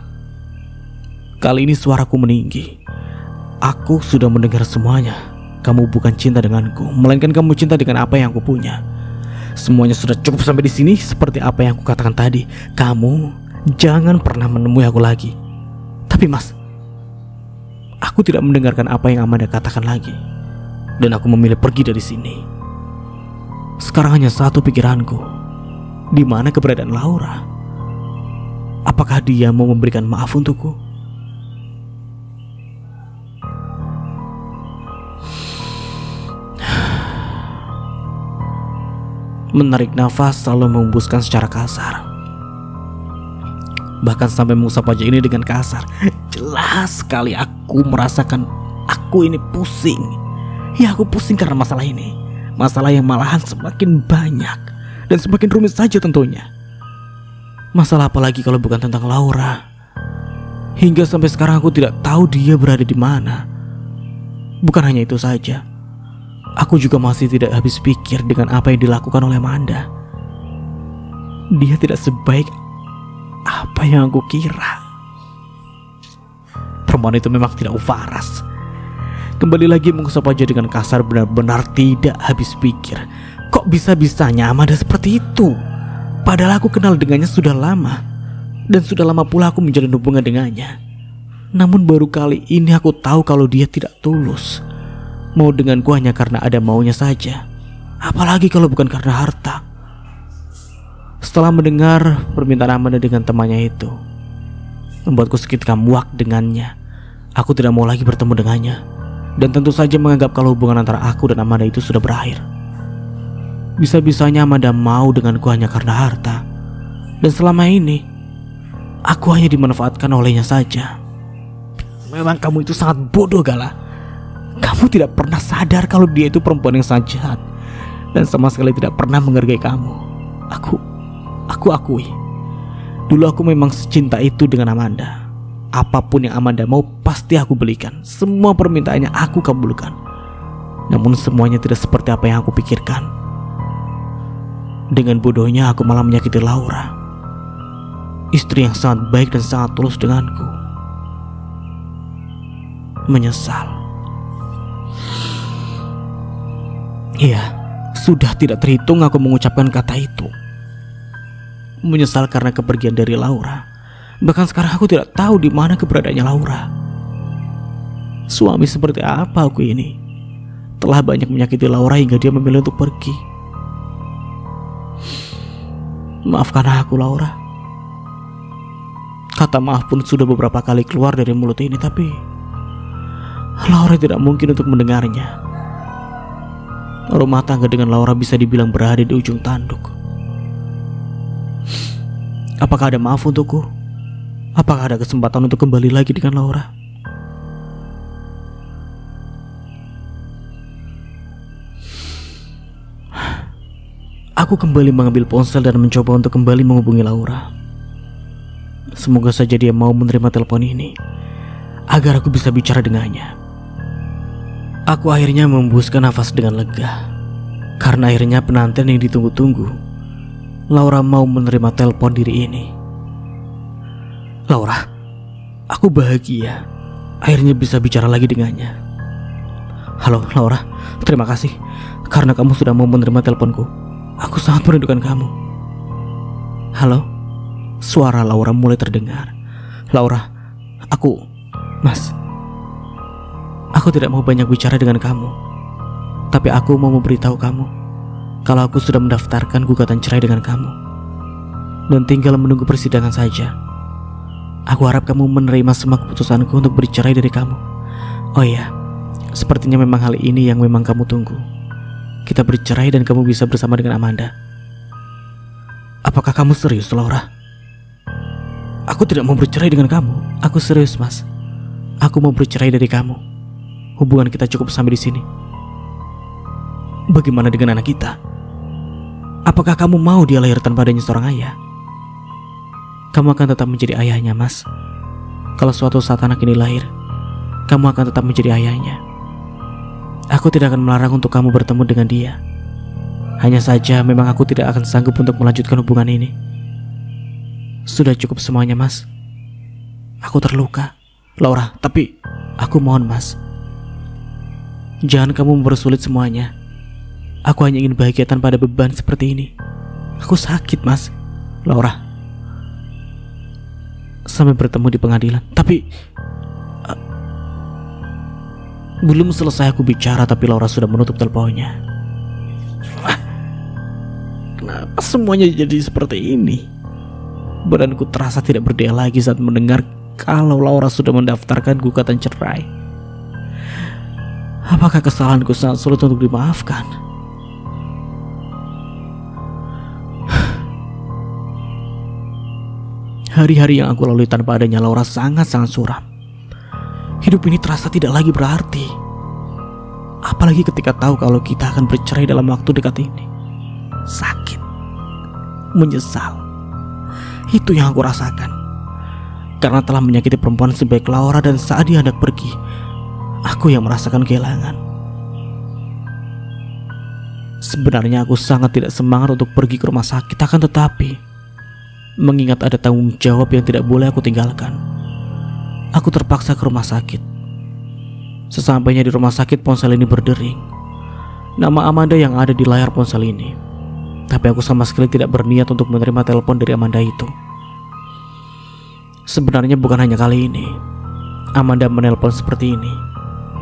Kali ini suaraku meninggi. Aku sudah mendengar semuanya. Kamu bukan cinta denganku, melainkan kamu cinta dengan apa yang aku punya. Semuanya sudah cukup sampai di sini. Seperti apa yang aku katakan tadi, kamu jangan pernah menemui aku lagi. Tapi Mas, aku tidak mendengarkan apa yang Amanda katakan lagi, dan aku memilih pergi dari sini. Sekarang hanya satu pikiranku, di mana keberadaan Laura? Apakah dia mau memberikan maaf untukku? Menarik nafas selalu menghembuskan secara kasar, bahkan sampai mengusap wajah ini dengan kasar. Jelas sekali aku merasakan aku ini pusing. Ya, aku pusing karena masalah ini. Masalah yang malahan semakin banyak dan semakin rumit saja tentunya. Masalah apa lagi kalau bukan tentang Laura? Hingga sampai sekarang aku tidak tahu dia berada di mana. Bukan hanya itu saja, aku juga masih tidak habis pikir dengan apa yang dilakukan oleh Amanda. Dia tidak sebaik apa yang aku kira. Perempuan itu memang tidak waras. Kembali lagi mengusap wajah dengan kasar, benar-benar tidak habis pikir. Kok bisa-bisanya Amanda seperti itu? Padahal aku kenal dengannya sudah lama, dan sudah lama pula aku menjalin hubungan dengannya. Namun baru kali ini aku tahu kalau dia tidak tulus. Mau denganku hanya karena ada maunya saja. Apalagi kalau bukan karena harta. Setelah mendengar permintaan Amanda dengan temannya itu, membuatku seketika muak dengannya. Aku tidak mau lagi bertemu dengannya, dan tentu saja menganggap kalau hubungan antara aku dan Amanda itu sudah berakhir. Bisa-bisanya Amanda mau denganku hanya karena harta, dan selama ini aku hanya dimanfaatkan olehnya saja. Memang kamu itu sangat bodoh, Gala. Kamu tidak pernah sadar kalau dia itu perempuan yang sangat jahat, dan sama sekali tidak pernah menghargai kamu. Aku akui, dulu aku memang secinta itu dengan Amanda. Apapun yang Amanda mau pasti aku belikan. Semua permintaannya aku kabulkan. Namun semuanya tidak seperti apa yang aku pikirkan. Dengan bodohnya aku malah menyakiti Laura, istri yang sangat baik dan sangat tulus denganku. Menyesal. Iya, sudah tidak terhitung aku mengucapkan kata itu. Menyesal karena kepergian dari Laura. Bahkan sekarang aku tidak tahu di mana keberadaannya Laura. Suami seperti apa aku ini? Telah banyak menyakiti Laura hingga dia memilih untuk pergi. Maafkan aku, Laura. Kata maaf pun sudah beberapa kali keluar dari mulut ini, tapi Laura tidak mungkin untuk mendengarnya. Rumah tangga dengan Laura bisa dibilang berada di ujung tanduk. Apakah ada maaf untukku? Apakah ada kesempatan untuk kembali lagi dengan Laura? Aku kembali mengambil ponsel dan mencoba untuk kembali menghubungi Laura. Semoga saja dia mau menerima telepon ini agar aku bisa bicara dengannya. Aku akhirnya membuskan nafas dengan lega, karena akhirnya penantian yang ditunggu-tunggu, Laura mau menerima telepon diri ini. Laura, aku bahagia akhirnya bisa bicara lagi dengannya. Halo Laura, terima kasih karena kamu sudah mau menerima teleponku. Aku sangat merindukan kamu. Halo, suara Laura mulai terdengar. Laura, Mas, aku tidak mau banyak bicara dengan kamu, tapi aku mau memberitahu kamu kalau aku sudah mendaftarkan gugatan cerai dengan kamu dan tinggal menunggu persidangan saja. Aku harap kamu menerima semua keputusanku untuk bercerai dari kamu. Oh iya, sepertinya memang hal ini yang memang kamu tunggu. Kita bercerai dan kamu bisa bersama dengan Amanda. Apakah kamu serius, Laura? Aku tidak mau bercerai dengan kamu. Aku serius, Mas. Aku mau bercerai dari kamu. Hubungan kita cukup sampai di sini. Bagaimana dengan anak kita? Apakah kamu mau dia lahir tanpa adanya seorang ayah? Kamu akan tetap menjadi ayahnya, Mas. Kalau suatu saat anak ini lahir, kamu akan tetap menjadi ayahnya. Aku tidak akan melarang untuk kamu bertemu dengan dia. Hanya saja memang aku tidak akan sanggup untuk melanjutkan hubungan ini. Sudah cukup semuanya, Mas. Aku terluka, Laura, tapi aku mohon, Mas, jangan kamu mempersulit semuanya. Aku hanya ingin bahagia tanpa ada beban seperti ini. Aku sakit, Mas. Laura, sampai bertemu di pengadilan. Tapi belum selesai aku bicara, tapi Laura sudah menutup teleponnya. Kenapa semuanya jadi seperti ini? Badanku terasa tidak berdaya lagi saat mendengar kalau Laura sudah mendaftarkan gugatan cerai. Apakah kesalahanku sangat sulit untuk dimaafkan? Hari-hari yang aku lalui tanpa adanya Laura sangat-sangat suram. Hidup ini terasa tidak lagi berarti. Apalagi ketika tahu kalau kita akan bercerai dalam waktu dekat ini. Sakit, menyesal. Itu yang aku rasakan. Karena telah menyakiti perempuan sebaik Laura, dan saat dia hendak pergi, aku yang merasakan kehilangan. Sebenarnya aku sangat tidak semangat untuk pergi ke rumah sakit, akan tetapi mengingat ada tanggung jawab yang tidak boleh aku tinggalkan, aku terpaksa ke rumah sakit. Sesampainya di rumah sakit, ponsel ini berdering. Nama Amanda yang ada di layar ponsel ini. Tapi aku sama sekali tidak berniat untuk menerima telepon dari Amanda itu. Sebenarnya bukan hanya kali ini Amanda menelpon seperti ini.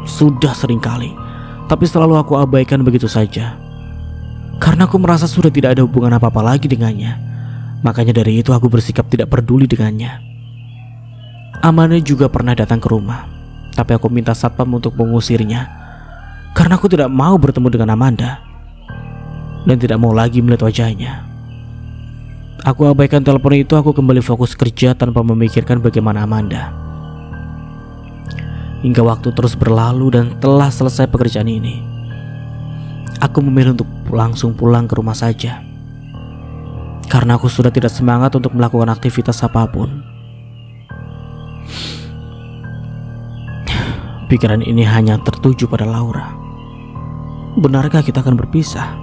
Sudah sering kali, tapi selalu aku abaikan begitu saja. Karena aku merasa sudah tidak ada hubungan apa-apa lagi dengannya. Makanya dari itu aku bersikap tidak peduli dengannya. Amanda juga pernah datang ke rumah, tapi aku minta satpam untuk mengusirnya. Karena aku tidak mau bertemu dengan Amanda dan tidak mau lagi melihat wajahnya. Aku abaikan telepon itu. Aku kembali fokus kerja tanpa memikirkan bagaimana Amanda. Hingga waktu terus berlalu dan telah selesai pekerjaan ini, aku memilih untuk langsung pulang ke rumah saja. Karena aku sudah tidak semangat untuk melakukan aktivitas apapun. Pikiran ini hanya tertuju pada Laura. Benarkah kita akan berpisah?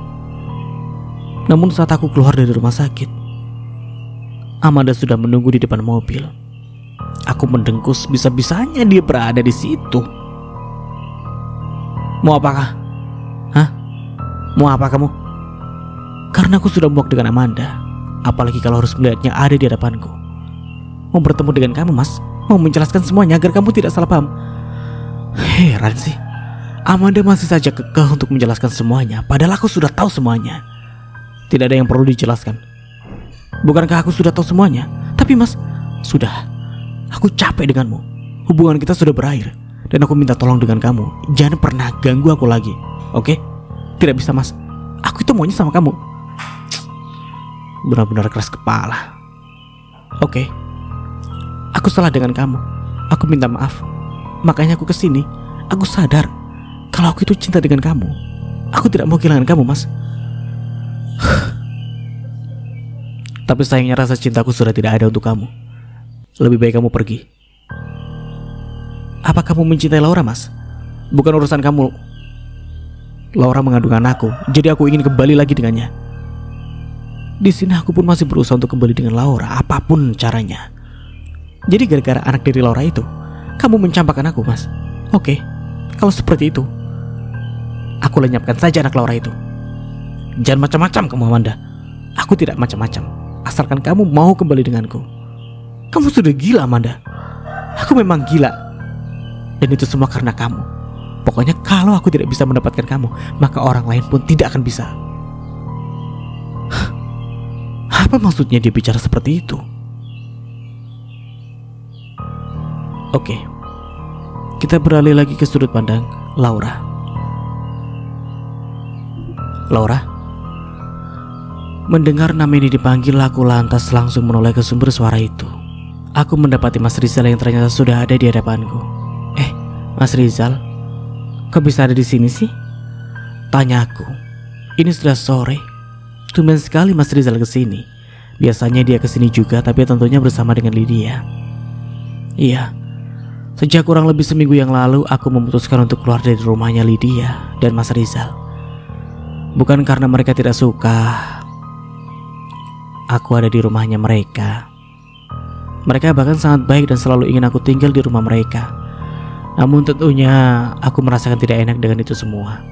Namun saat aku keluar dari rumah sakit, Amanda sudah menunggu di depan mobil. Aku mendengkus, bisa-bisanya dia berada di situ. Mau apakah? Hah? Mau apa kamu? Karena aku sudah muak dengan Amanda. Apalagi kalau harus melihatnya ada di hadapanku. Mau bertemu dengan kamu, Mas. Mau menjelaskan semuanya agar kamu tidak salah paham. Heran sih, Amanda masih saja kekeh untuk menjelaskan semuanya, padahal aku sudah tahu semuanya. Tidak ada yang perlu dijelaskan. Bukankah aku sudah tahu semuanya? Tapi Mas, sudah. Aku capek denganmu. Hubungan kita sudah berakhir, dan aku minta tolong dengan kamu, jangan pernah ganggu aku lagi. Oke? Tidak bisa, Mas. Aku itu maunya sama kamu. Benar-benar keras kepala. Oke, aku salah dengan kamu. Aku minta maaf. Makanya aku kesini. Aku sadar kalau aku itu cinta dengan kamu. Aku tidak mau kehilangan kamu, Mas. Tapi sayangnya rasa cintaku sudah tidak ada untuk kamu. Lebih baik kamu pergi. Apa kamu mencintai Laura, Mas? Bukan urusan kamu. Laura mengandung anakku, jadi aku ingin kembali lagi dengannya. Di sini aku pun masih berusaha untuk kembali dengan Laura, apapun caranya. Jadi gara-gara anak dari Laura itu, kamu mencampakkan aku, Mas. Oke, kalau seperti itu, aku lenyapkan saja anak Laura itu. Jangan macam-macam kamu, Amanda. Aku tidak macam-macam, asalkan kamu mau kembali denganku. Kamu sudah gila, Amanda. Aku memang gila. Dan itu semua karena kamu. Pokoknya kalau aku tidak bisa mendapatkan kamu, maka orang lain pun tidak akan bisa. Apa maksudnya dia bicara seperti itu? Oke, kita beralih lagi ke sudut pandang Laura. Laura, mendengar nama ini dipanggil, aku lantas langsung menoleh ke sumber suara itu. Aku mendapati Mas Rizal yang ternyata sudah ada di hadapanku. Mas Rizal, kok bisa ada di sini sih? Tanya aku. Ini sudah sore. Tumben sekali Mas Rizal kesini. Biasanya dia kesini juga, tapi tentunya bersama dengan Lydia. Iya, sejak kurang lebih seminggu yang lalu aku memutuskan untuk keluar dari rumahnya Lydia dan Mas Rizal. Bukan karena mereka tidak suka aku ada di rumahnya mereka. Mereka bahkan sangat baik dan selalu ingin aku tinggal di rumah mereka. Namun tentunya aku merasakan tidak enak dengan itu semua.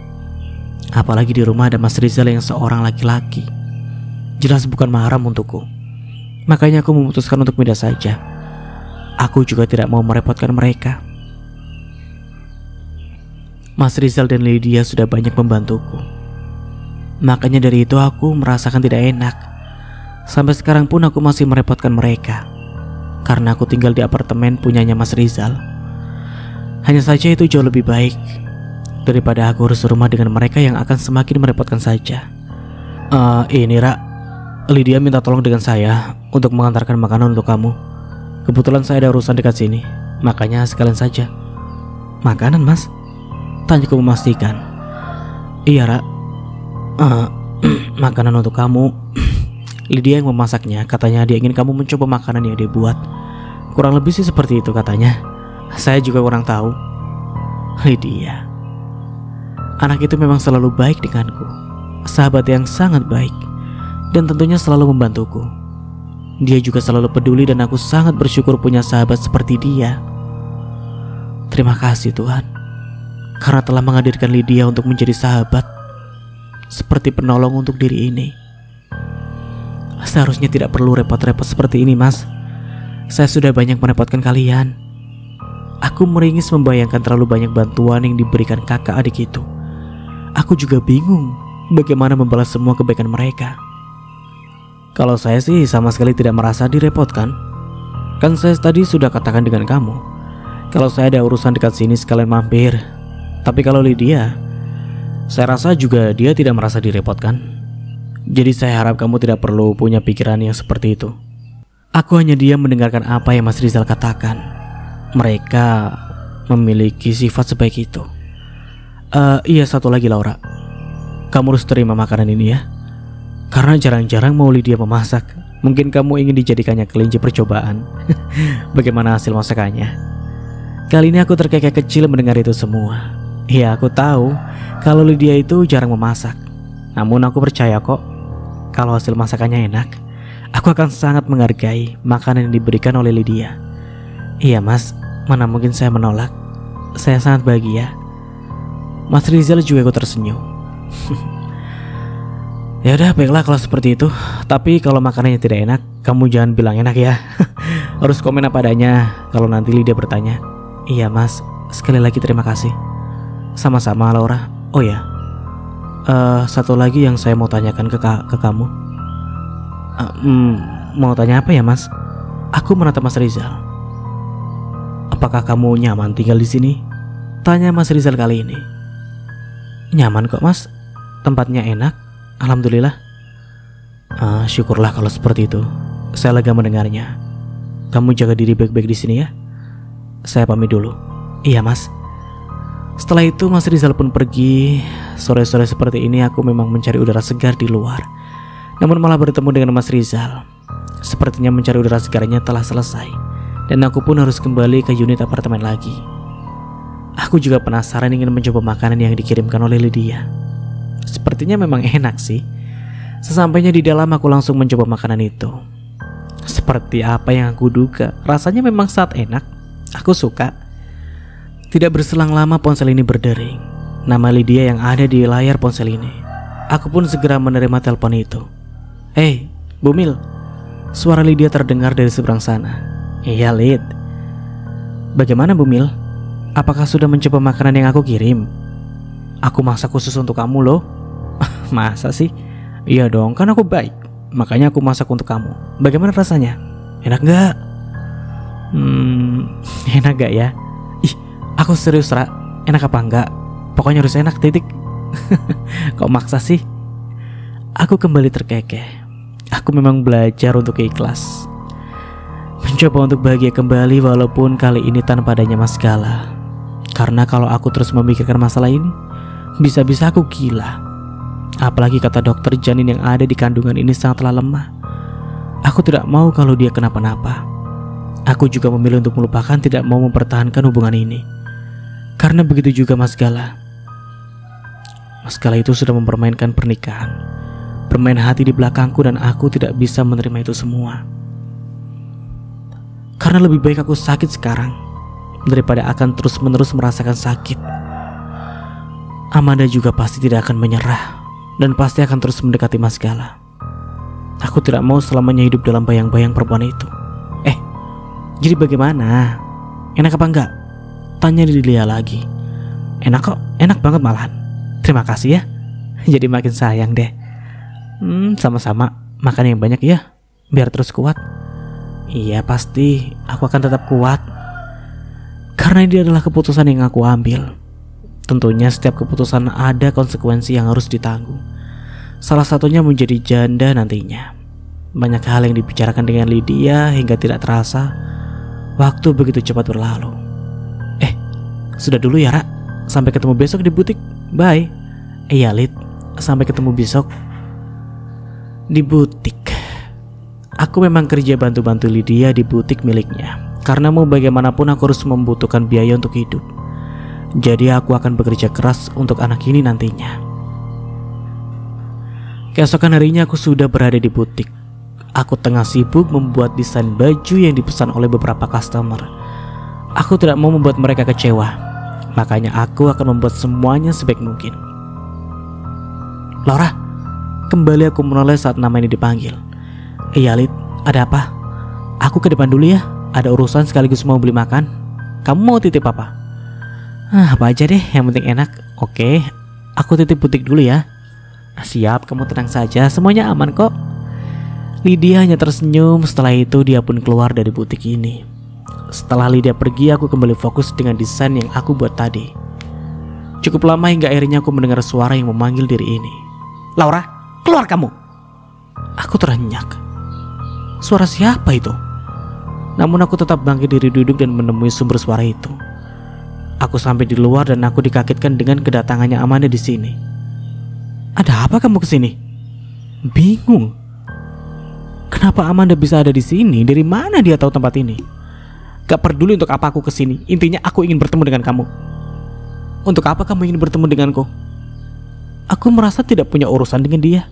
Apalagi di rumah ada Mas Rizal yang seorang laki-laki. Jelas bukan mahram untukku. Makanya aku memutuskan untuk pindah saja. Aku juga tidak mau merepotkan mereka. Mas Rizal dan Lydia sudah banyak membantuku. Makanya dari itu aku merasakan tidak enak. Sampai sekarang pun aku masih merepotkan mereka. Karena aku tinggal di apartemen punyanya Mas Rizal. Hanya saja itu jauh lebih baik daripada aku harus serumah dengan mereka yang akan semakin merepotkan saja. Ini Ra, Lydia minta tolong dengan saya untuk mengantarkan makanan untuk kamu. Kebetulan saya ada urusan dekat sini, makanya sekalian saja. Makanan, Mas? Tanyaku memastikan. Iya Ra, makanan untuk kamu. Lydia yang memasaknya. Katanya dia ingin kamu mencoba makanan yang dia buat. Kurang lebih sih seperti itu katanya. Saya juga kurang tahu. Lydia, anak itu memang selalu baik denganku. Sahabat yang sangat baik. Dan tentunya selalu membantuku. Dia juga selalu peduli dan aku sangat bersyukur punya sahabat seperti dia. Terima kasih Tuhan, karena telah menghadirkan Lydia untuk menjadi sahabat, seperti penolong untuk diri ini. Seharusnya tidak perlu repot-repot seperti ini, Mas. Saya sudah banyak merepotkan kalian. Aku meringis membayangkan terlalu banyak bantuan yang diberikan kakak adik itu. Aku juga bingung bagaimana membalas semua kebaikan mereka. Kalau saya sih sama sekali tidak merasa direpotkan. Kan saya tadi sudah katakan dengan kamu, kalau saya ada urusan dekat sini sekalian mampir. Tapi kalau Lydia, saya rasa juga dia tidak merasa direpotkan. Jadi saya harap kamu tidak perlu punya pikiran yang seperti itu. Aku hanya diam mendengarkan apa yang Mas Rizal katakan. Mereka memiliki sifat sebaik itu. Iya, satu lagi Laura, kamu harus terima makanan ini ya. Karena jarang-jarang mau Lydia memasak. Mungkin kamu ingin dijadikannya kelinci percobaan. Bagaimana hasil masakannya? Kali ini aku terkekeh kecil mendengar itu semua. Iya, aku tahu kalau Lydia itu jarang memasak. Namun aku percaya kok, kalau hasil masakannya enak, aku akan sangat menghargai makanan yang diberikan oleh Lydia. Iya Mas, mana mungkin saya menolak. Saya sangat bahagia. Mas Rizal juga ikut tersenyum. Ya udah, baiklah kalau seperti itu. Tapi kalau makanannya tidak enak, kamu jangan bilang enak ya. Harus komen apa adanya kalau nanti Lydia bertanya. Iya Mas, sekali lagi terima kasih. Sama-sama Laura. Oh ya, satu lagi yang saya mau tanyakan ke kamu. Mau tanya apa ya Mas? Aku menatap Mas Rizal. Apakah kamu nyaman tinggal di sini? Tanya Mas Rizal kali ini. Nyaman kok Mas, tempatnya enak, alhamdulillah. Syukurlah kalau seperti itu. Saya lega mendengarnya. Kamu jaga diri baik-baik di sini ya. Saya pamit dulu. Iya mas. Setelah itu Mas Rizal pun pergi. Sore-sore seperti ini aku memang mencari udara segar di luar, namun malah bertemu dengan Mas Rizal. Sepertinya mencari udara segarnya telah selesai, dan aku pun harus kembali ke unit apartemen lagi. Aku juga penasaran ingin mencoba makanan yang dikirimkan oleh Lydia. Sepertinya memang enak sih. Sesampainya di dalam aku langsung mencoba makanan itu. Seperti apa yang aku duga, rasanya memang sangat enak. Aku suka. Tidak berselang lama ponsel ini berdering. Nama Lydia yang ada di layar ponsel ini. Aku pun segera menerima telepon itu. Hei, Bu Mil. Suara Lydia terdengar dari seberang sana. Iya, Lid. Bagaimana Bu Mil? Apakah sudah mencoba makanan yang aku kirim? Aku masak khusus untuk kamu loh. Masa sih? Iya dong, kan aku baik. Makanya aku masak untuk kamu. Bagaimana rasanya? Enak gak? Enak gak ya? Ih, aku serius, Ra. Enak apa enggak? Pokoknya harus enak, titik. Kok maksa sih? Aku kembali terkekeh. Aku memang belajar untuk ikhlas, mencoba untuk bahagia kembali, walaupun kali ini tanpa adanya Mas Gala. Karena kalau aku terus memikirkan masalah ini, bisa-bisa aku gila. Apalagi kata dokter, janin yang ada di kandungan ini sangatlah lemah. Aku tidak mau kalau dia kenapa-napa. Aku juga memilih untuk melupakan, tidak mau mempertahankan hubungan ini. Karena begitu juga Mas Gala. Mas Gala itu sudah mempermainkan pernikahan, bermain hati di belakangku, dan aku tidak bisa menerima itu semua. Karena lebih baik aku sakit sekarang daripada akan terus-menerus merasakan sakit. Amanda juga pasti tidak akan menyerah dan pasti akan terus mendekati Mas Gala. Aku tidak mau selamanya hidup dalam bayang-bayang perempuan itu. Jadi bagaimana? Enak apa enggak? Tanya Lydia lagi. Enak kok, enak banget malahan. Terima kasih ya. Jadi makin sayang deh. Sama-sama. Makan yang banyak ya, biar terus kuat. Iya pasti, aku akan tetap kuat. Karena ini adalah keputusan yang aku ambil. Tentunya setiap keputusan ada konsekuensi yang harus ditanggung. Salah satunya menjadi janda nantinya. Banyak hal yang dibicarakan dengan Lydia hingga tidak terasa waktu begitu cepat berlalu. Sudah dulu ya, Ra. Sampai ketemu besok di butik. Bye. Iya, Lid. Sampai ketemu besok di butik. Aku memang kerja bantu-bantu Lydia di butik miliknya. Karena mau bagaimanapun aku harus membutuhkan biaya untuk hidup. Jadi aku akan bekerja keras untuk anak ini nantinya. Keesokan harinya aku sudah berada di butik. Aku tengah sibuk membuat desain baju yang dipesan oleh beberapa customer. Aku tidak mau membuat mereka kecewa. Makanya aku akan membuat semuanya sebaik mungkin. Laura, kembali aku menoleh saat nama ini dipanggil. Iya, Lid, ada apa? Aku ke depan dulu ya. Ada urusan sekaligus mau beli makan. Kamu mau titip apa? Apa aja deh, yang penting enak. Oke, aku titip butik dulu ya. Siap, kamu tenang saja, semuanya aman kok. Lydia hanya tersenyum. Setelah itu dia pun keluar dari butik ini. Setelah Lydia pergi, aku kembali fokus dengan desain yang aku buat tadi. Cukup lama hingga akhirnya aku mendengar suara yang memanggil diri ini. Laura, keluar kamu. Aku terenyak. Suara siapa itu? Namun aku tetap bangkit dari duduk dan menemui sumber suara itu. Aku sampai di luar dan aku dikagetkan dengan kedatangannya Amanda di sini. Ada apa kamu kesini? Bingung. Kenapa Amanda bisa ada di sini? Dari mana dia tahu tempat ini? Gak peduli untuk apa aku kesini. Intinya aku ingin bertemu dengan kamu. Untuk apa kamu ingin bertemu denganku? Aku merasa tidak punya urusan dengan dia.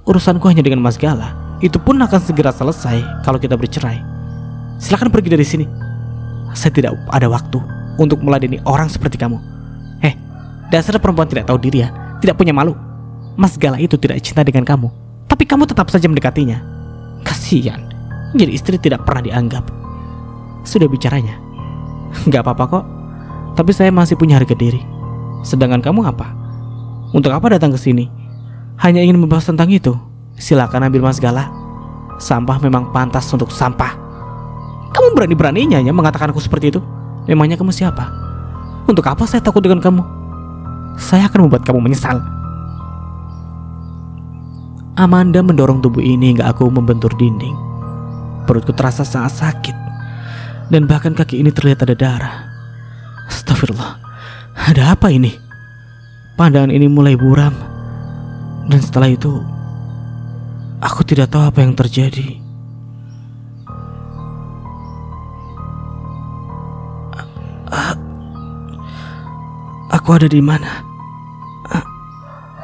Urusanku hanya dengan Mas Gala. Itu pun akan segera selesai kalau kita bercerai. Silakan pergi dari sini. Saya tidak ada waktu untuk meladeni orang seperti kamu. Dasar perempuan tidak tahu diri ya. Tidak punya malu. Mas Gala itu tidak cinta dengan kamu, tapi kamu tetap saja mendekatinya. Kasihan. Jadi istri tidak pernah dianggap. Sudah bicaranya. Gak apa-apa kok. Tapi saya masih punya harga diri. Sedangkan kamu apa? Untuk apa datang ke sini? Hanya ingin membahas tentang itu? Silakan ambil Mas Gala. Sampah memang pantas untuk sampah. Kamu berani-beraninya ya mengatakan aku seperti itu? Memangnya kamu siapa? Untuk apa saya takut dengan kamu? Saya akan membuat kamu menyesal. Amanda mendorong tubuh ini hingga aku membentur dinding. Perutku terasa sangat sakit. dan bahkan kaki ini terlihat ada darah. Astagfirullah, ada apa ini? Pandangan ini mulai buram, dan setelah itu aku tidak tahu apa yang terjadi. Aku ada di mana?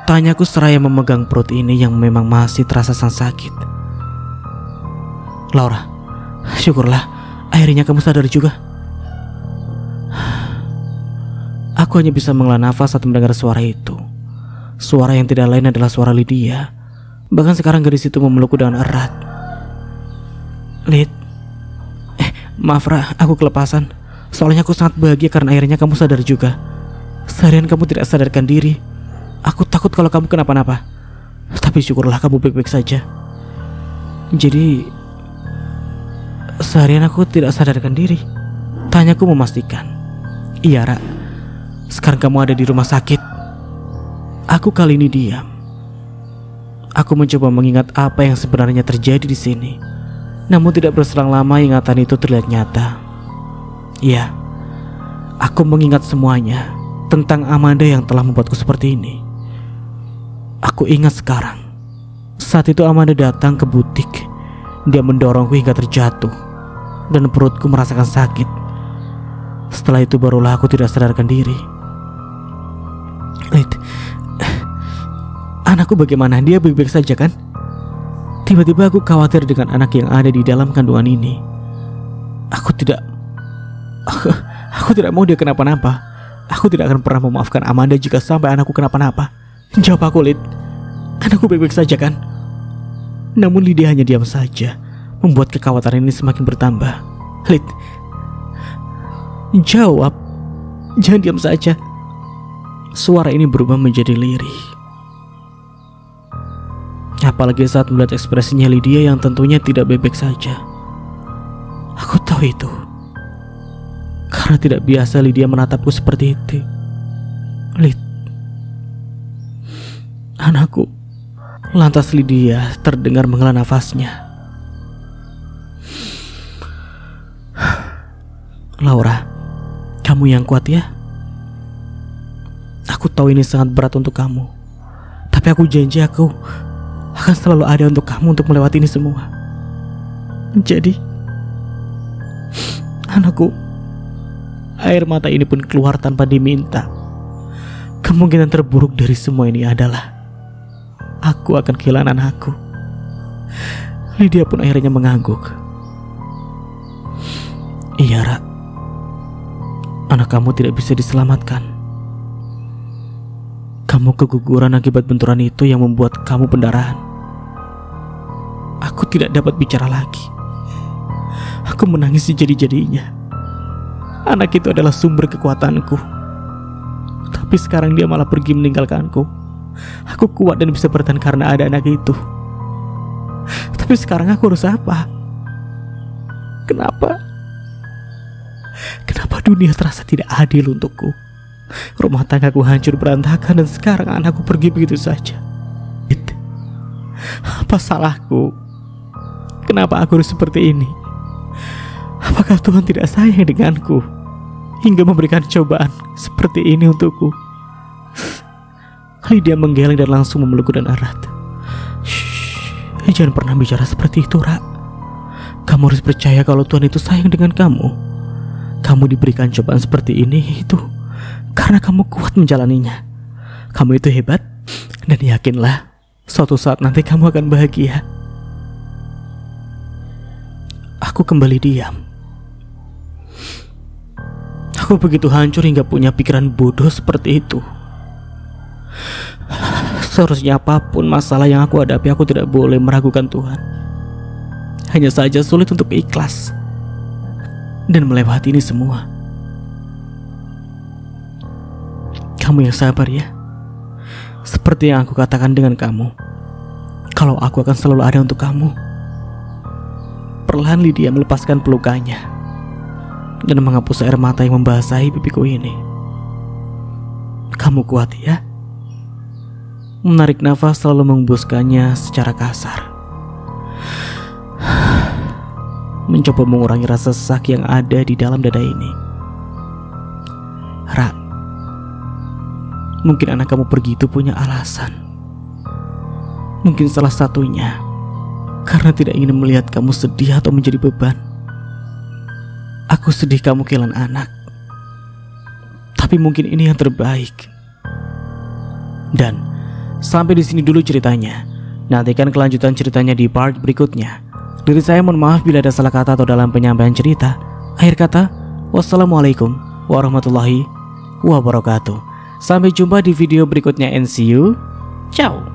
Tanyaku seraya memegang perut ini yang memang masih terasa sangat sakit. Laura, syukurlah akhirnya kamu sadar juga. Aku hanya bisa menghela nafas saat mendengar suara itu. Suara yang tidak lain adalah suara Lydia. Bahkan sekarang gadis itu memelukku dengan erat. Lid, maaf Ra, aku kelepasan. Soalnya aku sangat bahagia karena akhirnya kamu sadar juga. Seharian kamu tidak sadarkan diri. Aku takut kalau kamu kenapa-napa. Tapi syukurlah kamu baik-baik saja. Jadi seharian aku tidak sadarkan diri. Tanyaku memastikan. Iya Ra, sekarang kamu ada di rumah sakit. Aku kali ini diam. Aku mencoba mengingat apa yang sebenarnya terjadi di sini. Namun tidak berselang lama ingatan itu terlihat nyata. Iya, aku mengingat semuanya tentang Amanda yang telah membuatku seperti ini. Aku ingat sekarang. Saat itu Amanda datang ke butik. Dia mendorongku hingga terjatuh, dan perutku merasakan sakit. Setelah itu barulah aku tidak sadarkan diri. Lid, anakku bagaimana? Dia baik-baik saja kan? Tiba-tiba aku khawatir dengan anak yang ada di dalam kandungan ini. Aku tidak mau dia kenapa-napa. Aku tidak akan pernah memaafkan Amanda jika sampai anakku kenapa-napa. Jawab aku, Lid. Anakku baik-baik saja kan? Namun Lydia hanya diam saja, membuat kekhawatiran ini semakin bertambah. Lid, jawab. Jangan diam saja. Suara ini berubah menjadi lirih. Apalagi saat melihat ekspresinya Lydia yang tentunya tidak baik-baik saja. Aku tahu itu. Karena tidak biasa Lydia menatapku seperti itu. Lid, anakku. Lantas Lydia terdengar menghela nafasnya. Laura, kamu yang kuat ya. Aku tahu ini sangat berat untuk kamu. Tapi aku janji aku akan selalu ada untuk kamu untuk melewati ini semua. Jadi, anakku, air mata ini pun keluar tanpa diminta. Kemungkinan terburuk dari semua ini adalah aku akan kehilangan anakku. Lydia pun akhirnya mengangguk. Iya Ra, anak kamu tidak bisa diselamatkan. Kamu keguguran akibat benturan itu yang membuat kamu pendarahan. Aku tidak dapat bicara lagi. Aku menangis sejadi-jadinya. Anak itu adalah sumber kekuatanku. Tapi sekarang dia malah pergi meninggalkanku. Aku kuat dan bisa bertahan karena ada anak itu. Tapi sekarang aku harus apa? Kenapa dunia terasa tidak adil untukku? Rumah tanggaku hancur berantakan dan sekarang anakku pergi begitu saja. Apa salahku? Kenapa aku harus seperti ini? Apakah Tuhan tidak sayang denganku hingga memberikan cobaan seperti ini untukku? Lydia menggeleng dan langsung memelukku dan erat. Shh, jangan pernah bicara seperti itu, Ra. Kamu harus percaya kalau Tuhan itu sayang dengan kamu. Kamu diberikan cobaan seperti ini itu karena kamu kuat menjalaninya. Kamu itu hebat, dan yakinlah suatu saat nanti kamu akan bahagia. Aku kembali diam. Aku begitu hancur hingga punya pikiran bodoh seperti itu. Seharusnya apapun masalah yang aku hadapi, aku tidak boleh meragukan Tuhan. Hanya saja sulit untuk ikhlas dan melewati ini semua. Kamu yang sabar ya. Seperti yang aku katakan dengan kamu, kalau aku akan selalu ada untuk kamu. Perlahan Lydia melepaskan pelukannya dan menghapus air mata yang membasahi pipiku ini. Kamu kuat ya. Menarik nafas lalu menghembuskannya secara kasar. mencoba mengurangi rasa sesak yang ada di dalam dada ini. Ra, mungkin anak kamu pergi itu punya alasan. Mungkin salah satunya karena tidak ingin melihat kamu sedih atau menjadi beban. Aku sedih kamu kehilangan anak, tapi mungkin ini yang terbaik. Dan sampai di sini dulu ceritanya. Nantikan kelanjutan ceritanya di part berikutnya. Dari saya mohon maaf bila ada salah kata atau dalam penyampaian cerita. Akhir kata, wassalamualaikum warahmatullahi wabarakatuh. Sampai jumpa di video berikutnya and see you. Ciao.